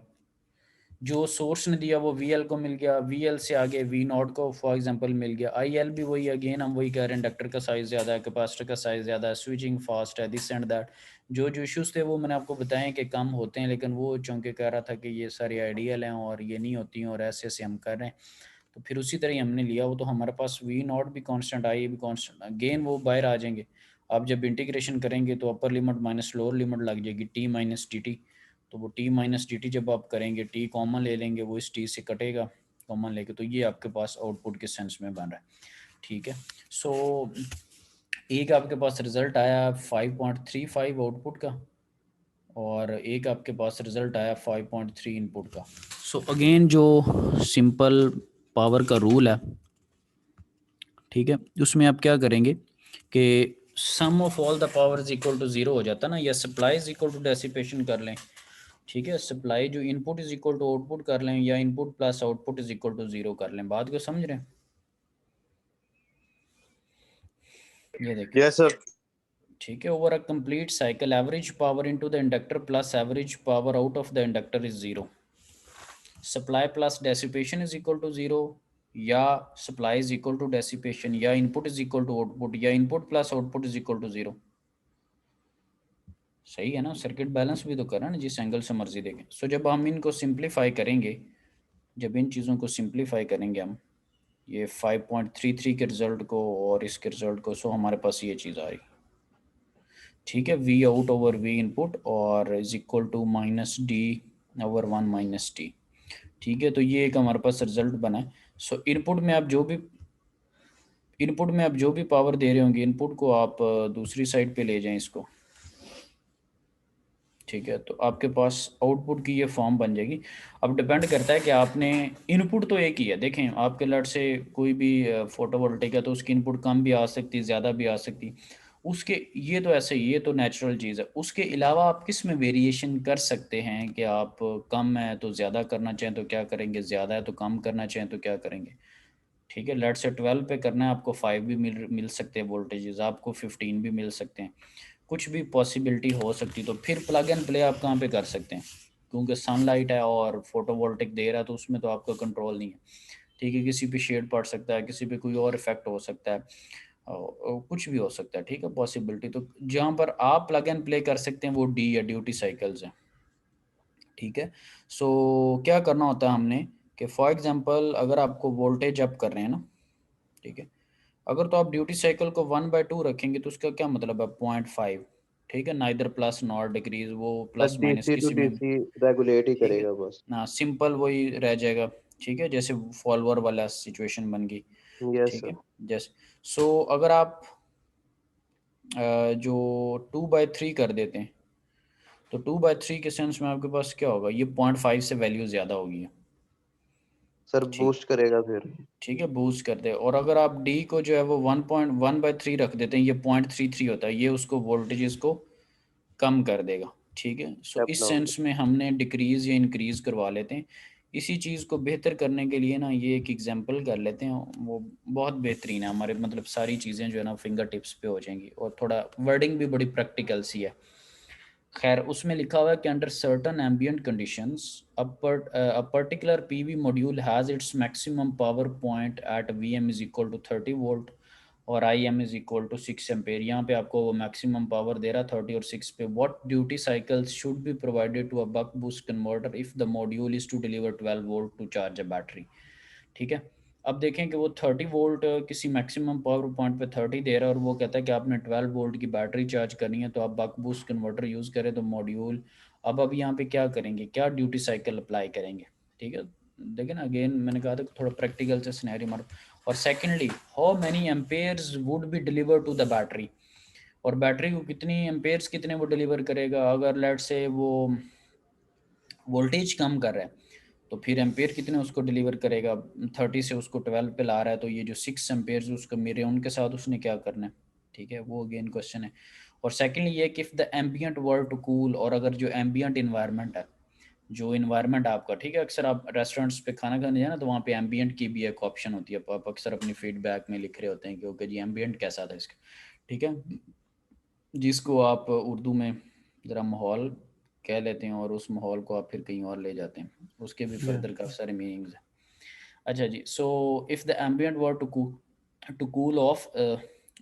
जो सोर्स ने दिया वो वी एल को मिल गया, वी एल से आगे वी नॉट को फॉर एग्जांपल मिल गया। आई एल भी वही, अगेन हम वही कह रहे हैं, इंडक्टर का साइज ज़्यादा है, कैपेसिटर का साइज ज़्यादा है, स्विचिंग फास्ट है, दिस एंड दैट। जो जो इश्यूज थे वो मैंने आपको बताएं कि कम होते हैं, लेकिन वो चूँकि कह रहा था कि ये सारी आइडियल हैं और ये नहीं होती हैं और ऐसे ऐसे हम कर रहे हैं, तो फिर उसी तरह ही हमने लिया। वो तो हमारे पास वी नॉट भी कांस्टेंट, आई भी कांस्टेंट, अगेन वो बाहर आ जाएंगे। आप जब इंटीग्रेशन करेंगे तो upper limit minus lower limit लग जाएगी, टी माइनस डी टी। तो वो टी माइनस डी टी जब आप करेंगे, टी कॉमन ले लेंगे, वो इस टी से कटेगा कॉमन लेके, तो ये आपके पास आउटपुट के सेंस में बन रहा है, ठीक है। सो एक आपके पास रिजल्ट आया 5.35 आउटपुट का, और एक आपके पास रिजल्ट आया 5.3 इनपुट का। सो अगेन जो सिंपल पावर का रूल है, ठीक है, उसमें आप क्या करेंगे कि sum of all the power is equal to 0 हो जाता ना, या supply is equal to dissipation कर लें, ठीक है, सप्लाई जो input is equal to output कर लें, या input plus output is equal to 0 कर लें। बात को समझ रहे हैं? ये देखिए, यस सर। ठीक है, over a complete cycle average power into the inductor plus average power out of the inductor is 0। Supply plus dissipation is equal to 0, या supply is equal to dissipation, या input is equal to output, या input plus output is equal to 0। सही है ना, circuit balance भी तो कर रहा है ना, जिस एंगल से मर्जी देखें। सो जब हम इनको सिंप्लीफाई करेंगे, जब इन चीज़ों को सिंप्लीफाई करेंगे हम, ये 5.33 के रिजल्ट को और इसके रिजल्ट को, सो हमारे पास ये चीज़ आ रही, ठीक है, V out over V input और is equal to minus D over 1 minus T, ठीक है। तो ये एक हमारे पास रिजल्ट बना है। सो इनपुट में आप जो भी पावर दे रहे होंगे, इनपुट को आप दूसरी साइड पे ले जाएं इसको, ठीक है, तो आपके पास आउटपुट की ये फॉर्म बन जाएगी। अब डिपेंड करता है कि आपने, इनपुट तो एक ही है, देखें आपके लट से कोई भी फोटोवोल्टिक है तो उसकी इनपुट कम भी आ सकती, ज़्यादा भी आ सकती, उसके, ये तो ऐसे ही, ये तो नेचुरल चीज़ है। उसके अलावा आप किस में वेरिएशन कर सकते हैं कि आप कम है तो ज़्यादा करना चाहें तो क्या करेंगे, ज़्यादा है तो कम करना चाहें तो क्या करेंगे, ठीक है। लेट से 12 पे करना है आपको 5 भी मिल सकते हैं वोल्टेजेस, आपको 15 भी मिल सकते हैं, कुछ भी पॉसिबिलिटी हो सकती। तो फिर प्लग एंड प्ले आप कहाँ पे कर सकते हैं, क्योंकि सनलाइट है और फोटोवोल्टिक दे रहा है, तो उसमें तो आपका कंट्रोल नहीं है, ठीक है। किसी पे शेड पड़ सकता है, किसी पे कोई और इफेक्ट हो सकता है, और कुछ भी हो सकता है, ठीक है, पॉसिबिलिटी। तो जहाँ पर आप प्लग एंड प्ले कर सकते हैं वो डी या ड्यूटी साइकिल्स हैं, ठीक है। सो क्या करना होता है हमने कि फॉर एग्जांपल अगर आपको वोल्टेज अप कर रहे हैं ना, ठीक है, अगर तो आप ड्यूटी साइकिल को 1/2 रखेंगे तो उसका क्या मतलब है, 0.5, ठीक है, नाइदर प्लस नॉट डिक्रीज, वो बस प्लस माइनस डीसी टू किसी में, डीसी रेगुलेट ही ठीक है करेगा बस। ना, सिंपल वही रह जाएगा, ठीक है, जैसे फॉलोअर वाला सिचुएशन बन गई, यस ठीक सर। है। जैसे सो अगर आप जो 2/3 कर देते हैं, तो 2/3 के सेंस में आपके पास क्या होगा, ये 0.5 से वैल्यू ज़्यादा होगी, सर ठीक, बूस्ट करेगा फिर। ठीक है, बूस्ट कर दे। और अगर आप डी को जो है वो 1.1/3 रख देते हैं, ये 0.33 होता है, ये उसको वोल्टेजेस को कम कर देगा, ठीक है। सो स्टेप इस डाउन। सेंस में हमने डिक्रीज या इंक्रीज करवा लेते हैं। इसी चीज़ को बेहतर करने के लिए ना ये एक एग्जांपल कर लेते हैं, वो बहुत बेहतरीन है हमारे, मतलब सारी चीज़ें जो है ना फिंगर टिप्स पे हो जाएंगी, और थोड़ा वर्डिंग भी बड़ी प्रैक्टिकल सी है। खैर उसमें लिखा हुआ है कि under certain ambient conditions a particular PV module has its maximum power point at VM is equal to 30 volt और I M is equal to 6 ampere. यहाँ पे आपको वो मैक्सिमम पावर दे रहा 30 और 6 पे। What duty cycles should be provided to a buck boost converter if the module is to deliver 12 volt to charge a battery, ठीक है। अब देखें कि वो 30 वोल्ट किसी मैक्सिमम पावर पॉइंट पे 30 दे रहा है, और वो कहता है कि आपने 12 वोल्ट की बैटरी चार्ज करनी है, तो आप बक बूस्ट कन्वर्टर यूज़ करें तो मॉड्यूल। अब यहाँ पे क्या करेंगे, क्या ड्यूटी साइकिल अप्लाई करेंगे, ठीक है। देखिए ना, अगेन मैंने कहा था थोड़ा प्रैक्टिकल से सिनेरियो मारो। और secondly, how many amperes would be deliver to the battery, और बैटरी को कितनी एम्पेयर्स कितने वो डिलीवर करेगा। अगर लेट से वो वोल्टेज कम कर रहा है तो फिर एम्पेयर कितने उसको डिलीवर करेगा, 30 से उसको 12 पे ला रहा है तो ये जो 6 एम्पेयर उसको मेरे उनके साथ उसने क्या करना है, ठीक है, वो अगेन क्वेश्चन है। और सेकेंडली ये कि if the ambient were to cool, और अगर जो एम्बियंट इन्वायरमेंट है, जो इन्वायरमेंट आपका, ठीक है, अक्सर आप रेस्टोरेंट्स पे खाना खाने जाए ना तो वहाँ पे एम्बियंट की भी एक ऑप्शन होती है, आप अक्सर अपनी फीडबैक में लिख रहे होते हैं कि ओके जी एम्बियंट कैसा था इसका, ठीक है, जिसको आप उर्दू में ज़रा माहौल कह लेते हैं और उस माहौल को आप फिर कहीं और ले जाते हैं, उसके भी फर्दर काफ़ी सारे मीनिंग्स हैं। अच्छा जी, so if the ambient were to cool off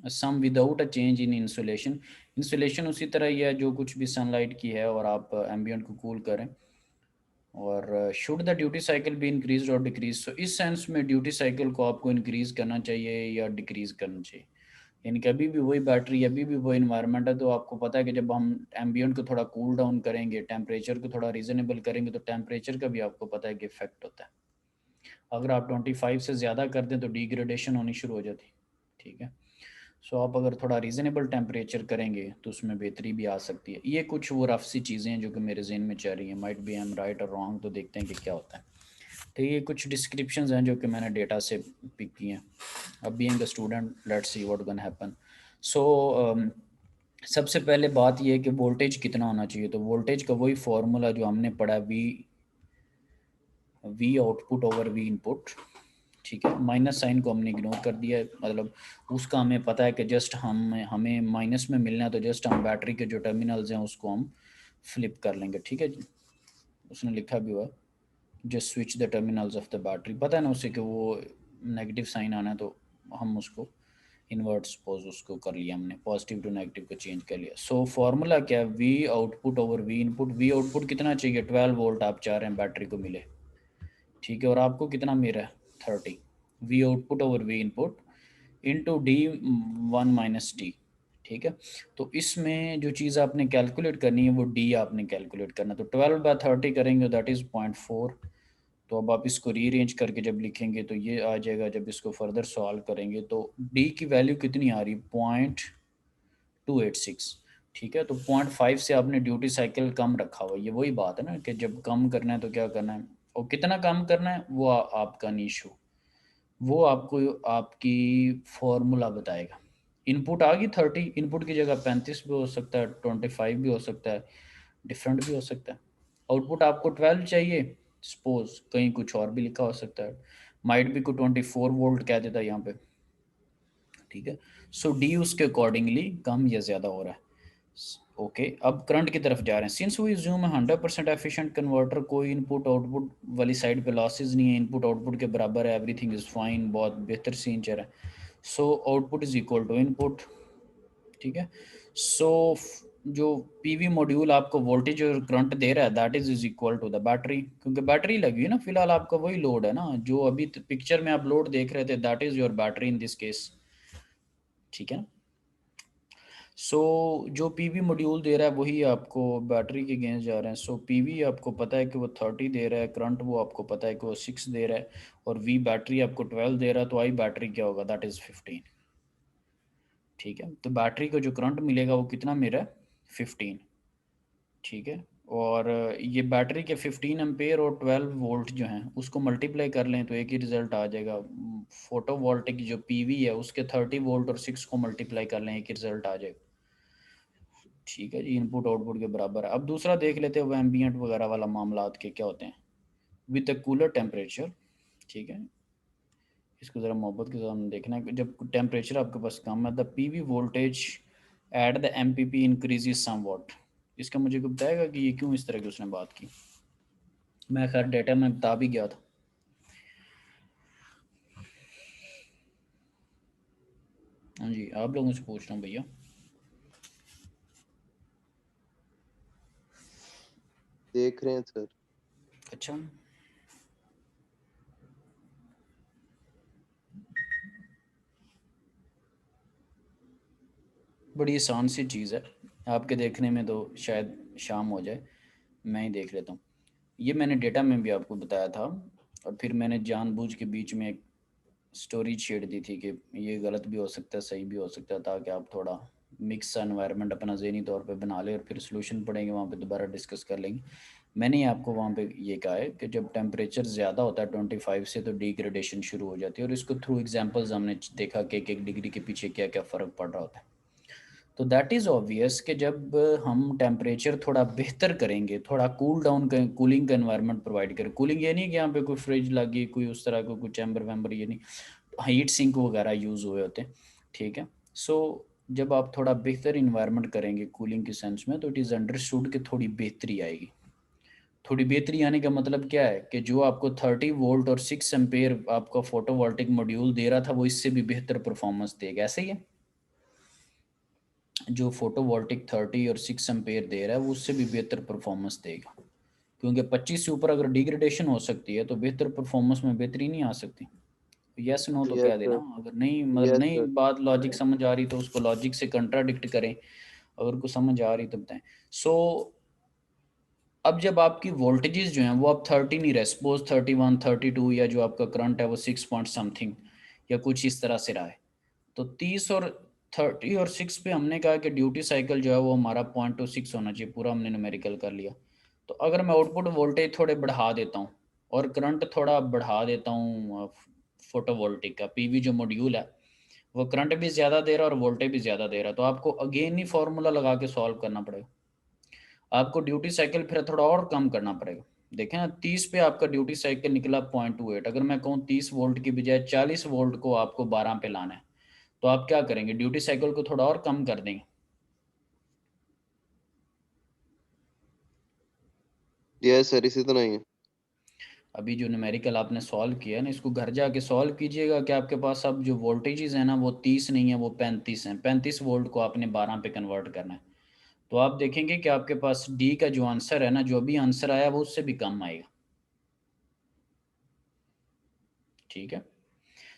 some without a change in insulation, insulation उसी तरह ही है जो कुछ भी सनलाइट की है, और आप एम्बियंट को कूल करें, और शुड द ड्यूटी साइकिल भी इंक्रीज और डिक्रीज, सो इस सेंस में ड्यूटी साइकिल को आपको इंक्रीज करना चाहिए या डिक्रीज करना चाहिए, यानी कि अभी भी वही बैटरी, अभी भी वही इन्वायरमेंट है, तो आपको पता है कि जब हम एम्बियंट को थोड़ा कूल डाउन करेंगे, टेम्परेचर को थोड़ा रीजनेबल करेंगे, तो टेम्परेचर का भी आपको पता है कि इफेक्ट होता है। अगर आप 25 से ज़्यादा कर दें तो डिग्रेडेशन होनी शुरू हो जाती है, ठीक है। सो आप अगर थोड़ा रीज़नेबल टेम्परेचर करेंगे तो उसमें बेहतरी भी आ सकती है। ये कुछ वो रफ सी चीज़ें हैं जो कि मेरे जहन में चल रही हैं, might be I am right और रॉन्ग, तो देखते हैं कि क्या होता है। तो ये कुछ डिस्क्रिप्शंस हैं जो कि मैंने डेटा से पिक की हैं। अब being a student let's see what gonna happen. So सबसे पहले बात ये है कि वोल्टेज कितना होना चाहिए, तो वोल्टेज का वही फार्मूला जो हमने पढ़ा, we output over V input, ठीक है। माइनस साइन को हमने इग्नोर कर दिया है, मतलब उसका हमें पता है कि जस्ट हमें माइनस में मिलना है, तो जस्ट हम बैटरी के जो टर्मिनल्स हैं उसको हम फ्लिप कर लेंगे, ठीक है। उसने लिखा भी हुआ है just switch the terminals of the battery, पता है ना उसे कि वो नेगेटिव साइन आना है तो हम उसको इन्वर्ट सपोज उसको कर लिया हमने, पॉजिटिव टू नेगेटिव को चेंज कर लिया। सो फार्मूला क्या है, we output over V input. We output कितना चाहिए, 12 वोल्ट आप चाह रहे हैं बैटरी को मिले, ठीक है, और आपको कितना मिल रहा है 30। We output over V input into D 1 - T, ठीक है। तो इसमें जो चीज़ आपने कैलकुलेट करनी है वो डी आपने कैलकुलेट करना, तो 12/30 करेंगे दैट इज़ 0.4। तो अब आप इसको रीअरेंज करके जब लिखेंगे तो ये आ जाएगा, जब इसको फर्दर सॉल्व करेंगे तो डी की वैल्यू कितनी आ रही है, 0.286, ठीक है। तो 0.5 से आपने ड्यूटी साइकिल कम रखा हुआ है, ये वही बात है ना कि जब कम करना है तो क्या करना है, और कितना कम करना है वो आपका इशू, वो आपको आपकी फॉर्मूला बताएगा। इनपुट आ गई 30, इनपुट की जगह 35 भी हो सकता है, 25 भी हो सकता है, डिफरेंट भी हो सकता है। आउटपुट आपको 12 चाहिए, सपोज कहीं कुछ और भी लिखा हो सकता है, माइट भी को 24 वोल्ट कह देता है यहाँ पे, ठीक है। सो डी उसके अकॉर्डिंगली कम या ज़्यादा हो रहा है। ओके अब करंट की तरफ जा रहे हैं। Since we assume 100% efficient converter, कोई इनपुट आउटपुट वाली साइड पे लॉसेज नहीं है, इनपुट आउटपुट के बराबर है, एवरीथिंग इज़ फाइन, बहुत बेहतर सीन चल रहा है। So output is equal to input, ठीक है। सो जो पीवी मॉड्यूल आपको वोल्टेज और करंट दे रहा है that is equal to the battery, क्योंकि बैटरी लगी है ना, फिलहाल आपका वही लोड है ना जो अभी पिक्चर में आप लोड देख रहे थे, that is your battery in this case, ठीक है ना। सो जो पीवी मॉड्यूल दे रहा है वही आपको बैटरी के अगेंस्ट जा रहे हैं। सो पीवी आपको पता है कि वो 30 दे रहा है, करंट वो आपको पता है कि वो 6 दे रहा है, और वी बैटरी आपको 12 दे रहा है, तो आई बैटरी क्या होगा, दैट इज़ 15, ठीक है। तो बैटरी को जो करंट मिलेगा वो कितना मिल रहा है, 15, ठीक है। और ये बैटरी के 15 एम्पेयर और 12 वोल्ट जो हैं उसको मल्टीप्लाई कर लें तो एक ही रिजल्ट आ जाएगा। फोटो वोल्टिक जो पीवी है उसके 30 वोल्ट और 6 को मल्टीप्लाई कर लें एक ही रिजल्ट आ जाएगा, ठीक है जी। इनपुट आउटपुट के बराबर है। अब दूसरा देख लेते हैं वो एम्बियंट वगैरह वाला मामला के क्या होते हैं, विद द कूलर टेम्परेचर, ठीक है। इसको ज़रा मोहब्बत के साथ देखना है, जब टेम्परेचर आपके पास कम है the PV voltage at the MPP increases somewhat. इसका मुझे को बताएगा कि ये क्यों इस तरह की उसने बात की, मैं खैर डेटा में बता भी गया था। हाँ जी आप लोगों से पूछ रहा हूँ भैया। देख रहे हैं सर। अच्छा बड़ी आसान सी चीज़ है, आपके देखने में तो शायद शाम हो जाए, मैं ही देख लेता हूँ। ये मैंने डेटा में भी आपको बताया था, और फिर मैंने जानबूझ के बीच में एक स्टोरी छेड़ दी थी कि ये गलत भी हो सकता है सही भी हो सकता है, ताकि आप थोड़ा मिक्स एनवायरनमेंट अपना ज़हनी तौर पे बना ले और फिर सोल्यूशन पढ़ेंगे वहाँ पे दोबारा डिस्कस कर लेंगे। मैंने आपको वहाँ पे ये कहा है कि जब टेम्परेचर ज़्यादा होता है 25 से तो डिग्रेडेशन शुरू हो जाती है, और इसको थ्रू एग्जांपल्स हमने देखा कि एक डिग्री के पीछे क्या क्या फ़र्क पड़ रहा होता है। तो दैट इज़ ऑब्वियस कि जब हम टेम्परेचर थोड़ा बेहतर करेंगे, थोड़ा कूल डाउन करें, कूलिंग का एनवायरनमेंट प्रोवाइड करें। कूलिंग ये नहीं कि यहाँ पे कोई फ्रिज लगी, कोई उस तरह का कोई चैम्बर वैम्बर, ये नहीं, हीट सिंक वगैरह यूज़ हुए होते हैं, ठीक है। सो जब आप थोड़ा बेहतर इन्वायरमेंट करेंगे कूलिंग के सेंस में, तो इट इज़ अंडरस्टूड कि थोड़ी बेहतरी आएगी। थोड़ी बेहतरी आने का मतलब क्या है कि जो आपको 30 वोल्ट और 6 एम्पेयर आपका फोटोवोल्टिक मॉड्यूल दे रहा था, वो इससे भी बेहतर परफॉर्मेंस देगा। ऐसे ही है, जो फोटोवोल्टिक 30 और 6 एम्पेयर दे रहा है वो उससे भी बेहतर परफॉर्मेंस देगा, क्योंकि 25 से ऊपर अगर डिग्रेडेशन हो सकती है तो बेहतर परफॉर्मेंस में बेहतरी नहीं आ सकती। यस नो तो यस कह देना, सर, अगर नहीं मतलब यस नहीं सर। बात लॉजिक समझ आ रही तो उसको लॉजिक से कंट्राडिक्ट करें, अगर को समझ आ रही तो बताएं। सो अब जब आपकी वोल्टेजेस जो हैं वो अब 30 नहीं रहे, सपोज 31 32, या जो आपका करंट है वो 6 पॉइंट समथिंग या कुछ इस तरह से रहा है, तो 30 और 30 और 6 पे हमने कहा कि ड्यूटी साइकिल जो है वो हमारा 0.26 होना चाहिए, पूरा हमने न्यूमेरिकल कर लिया। तो अगर मैं आउटपुट वोल्टेज थोड़े बढ़ा देता हूँ और करंट थोड़ा बढ़ा देता हूँ, फोटोवोल्टिक का पीवी जो मॉड्यूल है वो करंट भी ज़्यादा दे रहा है और वोल्टेज भी ज़्यादा दे रहा है, तो आपको अगेन ही फार्मूला लगा के सॉल्व करना पड़ेगा। आपको ड्यूटी साइकिल फिर थोड़ा और कम करना पड़ेगा। देखें ना, 30 पे आपका ड्यूटी साइकिल निकला 0.28, अगर मैं कहूँ 30 वोल्ट की बजाय 40 वोल्ट को आपको 12 पे लाना है, तो आप क्या करेंगे, ड्यूटी साइकिल को थोड़ा और कम कर देंगे। यस सर, इसी तरह ही है। अभी जो न्यूमेरिकल आपने सॉल्व किया है ना, इसको घर जाके सॉल्व कीजिएगा कि आपके पास अब जो वोल्टेजेस है ना वो 30 नहीं है, वो 35 हैं। 35 वोल्ट को आपने 12 पे कन्वर्ट करना है, तो आप देखेंगे कि आपके पास डी का जो आंसर है ना, जो भी आंसर आया वो उससे भी कम आएगा, ठीक है।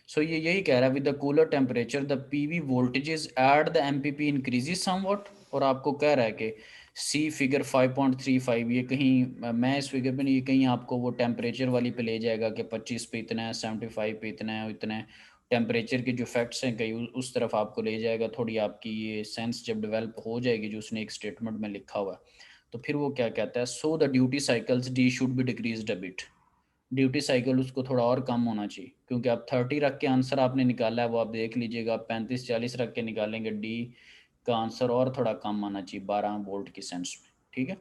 सो ये यही कह रहा है, with the cooler temperature the PV voltages at the MPP increases somewhat, और आपको कह रहा है कि सी फिगर 5.35, ये कहीं मैं इस फिगर पे नहीं, ये कहीं आपको वो टेम्परेचर वाली पे ले जाएगा कि 25 पे इतना है, 75 पे इतना है, इतना है। टेम्परेचर के जो फैक्ट्स हैं कहीं उस तरफ आपको ले जाएगा। थोड़ी आपकी ये सेंस जब डेवलप हो जाएगी, जो उसने एक स्टेटमेंट में लिखा हुआ है, तो फिर वो क्या कहता है, so the duty cycles D should be decreased a bit. Duty cycle उसको थोड़ा और कम होना चाहिए, क्योंकि आप 30 रख के आंसर आपने निकाला है, वो आप देख लीजिएगा, आप 35 40 रख के निकालेंगे, डी का आंसर और थोड़ा कम आना चाहिए 12 वोल्ट की सेंस में, ठीक है।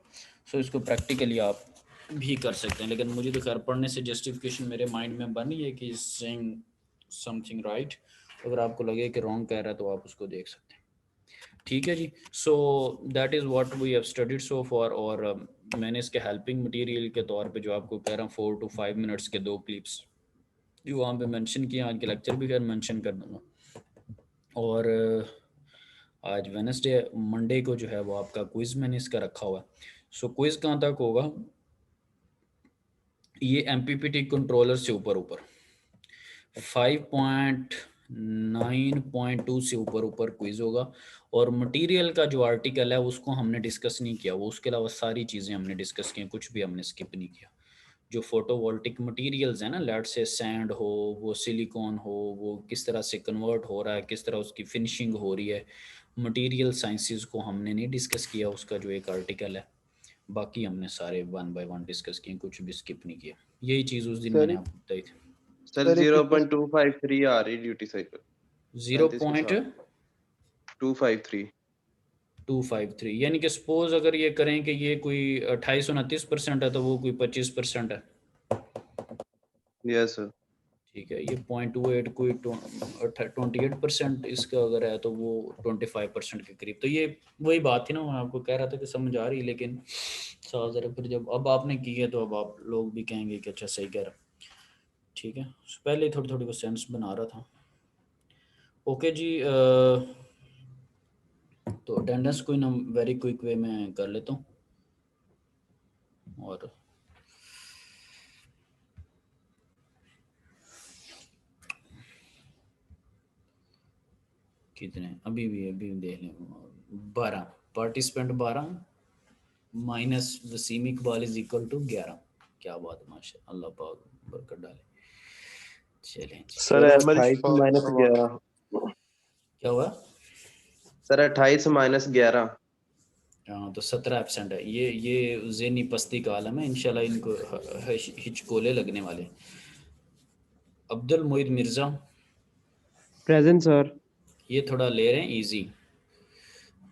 सो इसको प्रैक्टिकली आप भी कर सकते हैं, लेकिन मुझे तो खैर पढ़ने से जस्टिफिकेशन मेरे माइंड में बनी है कि सेइंग समथिंग राइट। अगर आपको लगे कि रॉन्ग कह रहा है तो आप उसको देख सकते हैं, ठीक है जी। So that is what we have studied so far, और मैंने इसके हेल्पिंग मटेरियल के तौर पे जो आपको कह रहा हूँ 4 to 5 मिनट्स के 2 क्लिप्स जो वहाँ पे मेंशन किया, आज के लेक्चर भी खैर मेंशन कर दूँगा। और आज वेडनेसडे, मंडे को जो है वो आपका क्विज़ मैंने इसका रखा हुआ है। सो क्विज़ कहाँ तक होगा, ये एमपीपीटी कंट्रोलर से ऊपर ऊपर 5.9.2 से ऊपर ऊपर क्विज होगा। और मटेरियल का जो आर्टिकल है उसको हमने डिस्कस नहीं किया, वो उसके अलावा सारी चीज़ें हमने डिस्कस की, कुछ भी हमने स्किप नहीं किया। जो फोटोवोल्टिक मटेरियल्स हैं ना, लेट से सैंड हो, वो सिलिकॉन हो, वो किस तरह से कन्वर्ट हो रहा है, किस तरह उसकी फिनिशिंग हो रही है, मटेरियल साइंसेस को हमने नहीं डिस्कस किया, उसका जो एक आर्टिकल है। बाकी हमने सारे 1 by 1 डिस्कस किए, कुछ भी स्किप नहीं किया। यही चीज़ उस दिन मैंने सर आपको बताई थी। सर 0.253 आ रही ड्यूटी साइकिल, 35 के साथ 253। 253, यानी कि सपोज अगर ये करें कि ये कोई 28-29% है, तो वो कोई 25% है, यस सर। ठीक है। ये 0.28 कोई 28% इसका अगर है, तो वो 25% के करीब। तो ये वही बात थी ना, मैं आपको कह रहा था कि समझ आ रही, लेकिन साथ ज़रा फिर जब अब आपने की है तो अब आप लोग भी कहेंगे कि अच्छा सही कह रहा, ठीक है। पहले थोड़ी थोड़ी वो सेंस बना रहा था। ओके जी, तो अटेंडेंस कोई ना वेरी क्विक वे में कर लेता हूँ। और कितने अभी भी देख लें, 12 participant, 12 minus Wasim Iqbal is equal to 11। क्या बात है, माशा अल्लाह पाक बरकत डाले। चलें जी, सर सर अहमद 28 इकबाल -11। क्या हुआ? Sir 28 minus 11। हाँ तो 17 एब्सेंट है। ये ज़हनी पस्ती का आलम है, इंशाल्लाह इनको हिचकोले लगने वाले। Abdul Moid Mirza, present sir. ये थोड़ा ले रहे हैं इजी,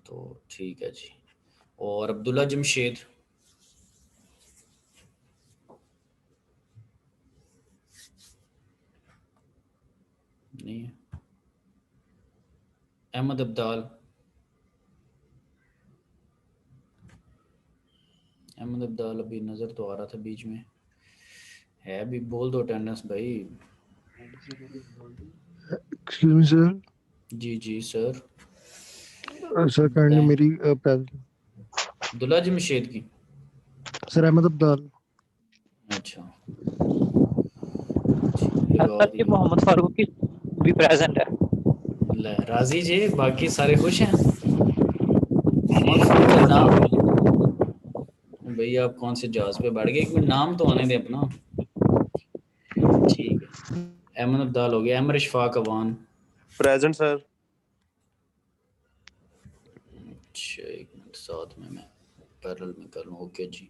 तो ठीक है जी। और अब्दुल्ला जमशेद, नहीं है। अहमद अब्दाल, अहमद अब्दाल अभी नज़र तो आ रहा था बीच में है, अभी बोल दो अटेंडेंस भाई। Excuse me sir. जी जी सर। सर काइंडली बताएं। मेरी प्रेजेंट। अब्दुल्ला जमशेद की, सर अहमद अब्दाल। अच्छा लगा सर ये दी। मोहम्मद फारूक की भी प्रेजेंट है। ले राजी जी, बाकी सारे खुश हैं। मोहम्मद फारूक का नाम, भैया आप कौन से जहाज पे बैठ गए, एक मिनट नाम तो आने दे अपना। ठीक है, अहमद अब्दाल हो गया। अमर इशफाक अवान, प्रेजेंट सर। अच्छा एक मिनट साथ में मैं पैरेलल में कर लूँ। ओके जी।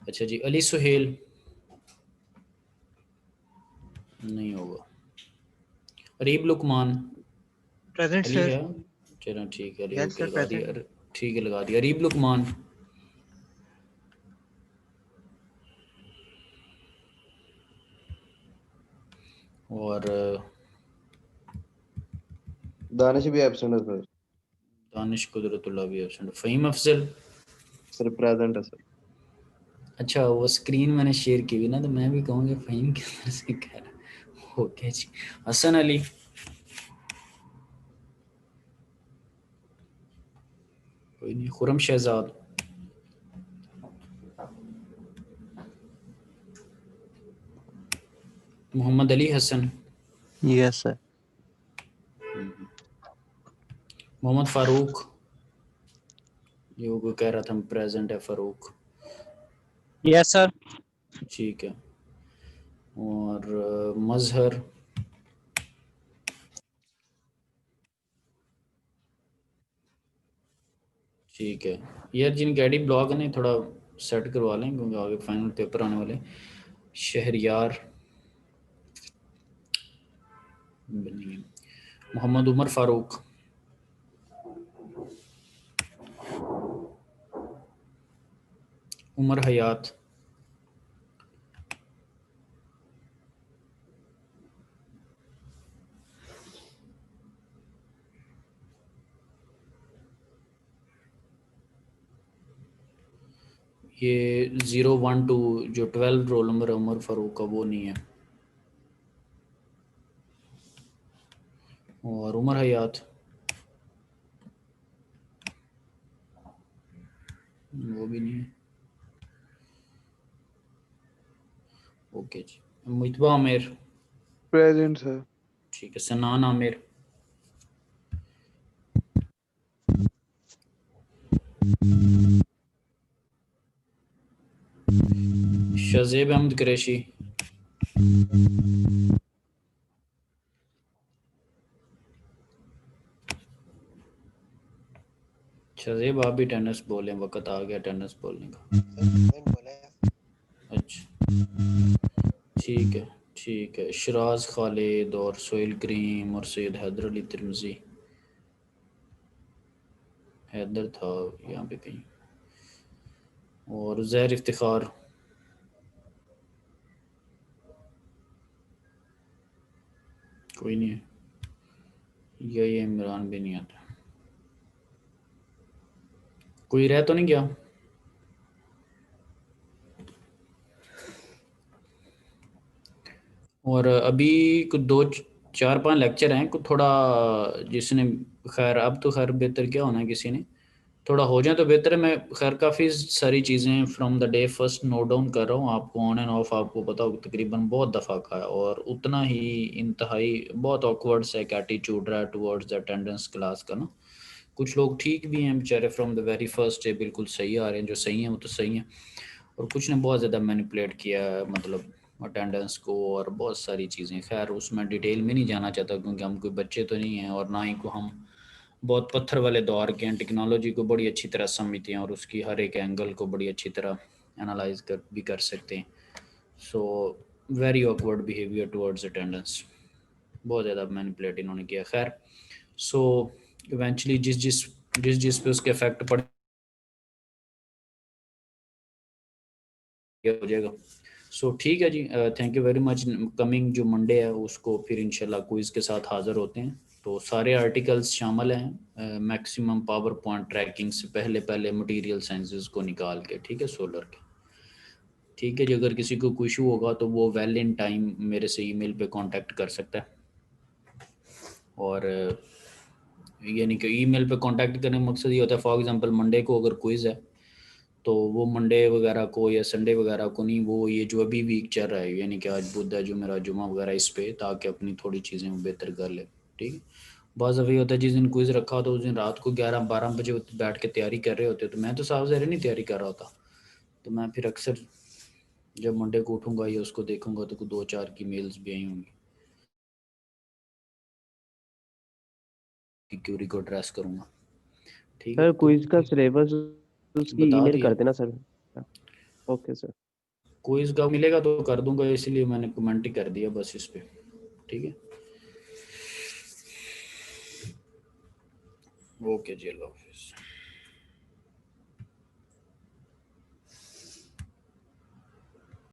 अच्छा जी, अली सुहेल, नहीं होगा। Areeb Luqman, present Ali sir. है, चलो ठीक है अली, यस ओके सर लगा दिया। प्रेजेंट। ठीक है लगा दिया। अरीब लुकमान, और दानिश भी एब्सेंट है सर। दानिश कुदरतुल्लाह भी absent. Faheem Afzal, sir present है सर। अच्छा वो स्क्रीन मैंने शेयर की हुई ना, तो मैं भी कहूँगा फ़हीम किस तरह से कह रहा है। ओके जी। हसन अली, कोई नहीं। Khurram Shahzad, Mohammad Ali Hasan, yes sir. मोहम्मद फारूक, ये वो कोई कह रहा था प्रेजेंट है फारूक, यस सर। ठीक है। और मजहर, ठीक है। यार जिनके आईडी ब्लॉक है ना, थोड़ा सेट करवा लें क्योंकि आगे फाइनल पेपर आने वाले। शहरियार नहीं है। मोहम्मद उमर फारूक, उमर हयात, ये 012 जो 12 रोल नंबर है उमर फारूक का, वो नहीं है। और उमर हयात, वो भी नहीं है। ओके जी। मुतबा आमिर, प्रेजेंट सर। ठीक है। सनान आमिर, शज़ेब अहमद कुरैशी, शज़ेब आप भी अटेंडेंस बोलें, वक्त आ गया अटेंडेंस बोलने का। अच्छा ठीक है ठीक है। शराज खालिद और सोहेल करीम और सैयद हैदर अली तिरमिज़ी, हैदर था यहाँ पे कहीं। और ज़हर इफ्तिखार, कोई नहीं है। ये इमरान भी नहीं आता। कोई रह तो नहीं गया? और अभी कुछ 2 4 5 लेक्चर हैं, कुछ थोड़ा जिसने, खैर अब तो खैर बेहतर क्या होना है, किसी ने थोड़ा हो जाए तो बेहतर है। मैं खैर काफ़ी सारी चीज़ें from the day first note down कर रहा हूँ, आपको ऑन एंड ऑफ आपको पता होगा तकरीबन बहुत दफ़ा का है, और उतना ही इंतहाई बहुत ऑकवर्ड सा एक एटीट्यूड रहा है टुवर्ड्स द अटेंडेंस क्लास का ना। कुछ लोग ठीक भी हैं बेचारे, from the very first day बिल्कुल सही आ रहे हैं, जो सही हैं वो तो सही हैं, और कुछ ने बहुत ज़्यादा मैनिपुलेट किया है मतलब अटेंडेंस को और बहुत सारी चीज़ें। खैर उसमें डिटेल में नहीं जाना चाहता क्योंकि हम कोई बच्चे तो नहीं हैं, और ना ही को हम बहुत पत्थर वाले दौर के हैं, टेक्नोलॉजी को बड़ी अच्छी तरह समझते हैं और उसकी हर एक एंगल को बड़ी अच्छी तरह एनालाइज कर सकते हैं। So very awkward behaviour towards attendance, बहुत ज़्यादा मैनिपुलेट इन्होंने किया। खैर सो इवेंचुअली जिस पे उसके इफेक्ट पड़ हो जाएगा। सो ठीक है जी, thank you very much. Coming जो मंडे है उसको फिर इंशाल्लाह क्विज के साथ हाजिर होते हैं। तो सारे आर्टिकल्स शामिल हैं, मैक्सिमम पावर पॉइंट ट्रैकिंग से पहले मटेरियल साइंसेस को निकाल के, ठीक है, सोलर के। ठीक है जी, अगर किसी को कोई इशू होगा तो वो वेल इन टाइम मेरे से ईमेल पे कांटेक्ट कर सकता है। और यानी कि ईमेल पे कांटेक्ट करने का मकसद ये होता है, फॉर एग्जांपल मंडे को अगर क्विज है तो वो मंडे वगैरह को या संडे वगैरह को नहीं, वो ये जो अभी वीक चल रहा है, यानी कि आज बुध है जो मेरा जुमा वगैरह, इस पे, ताकि अपनी थोड़ी चीज़ें वो बेहतर कर ले। ठीक है, बहुत दफ़ा ये होता है जिस दिन क्विज रखा हो तो उस दिन रात को 11-12 बजे बैठ के तैयारी कर रहे होते, तो मैं तो साफ ज़ाहिर नहीं तैयारी कर रहा होता। तो मैं फिर अक्सर जब मंडे को उठूँगा या उसको देखूँगा तो 2-4 की मेल्स भी आई होंगी कि क्यूरी को एड्रेस करूँगा। ठीक है, सर तो क्विज का सिलेबस उसकी बता ईमेल दिया। कर देना सर। Okay sir. क्विज का मिलेगा तो कर दूंगा, इसलिए मैंने कमेंट ही कर दिया बस इस पे। ठीक है, ओके जी, अल्लाह हाफिज़।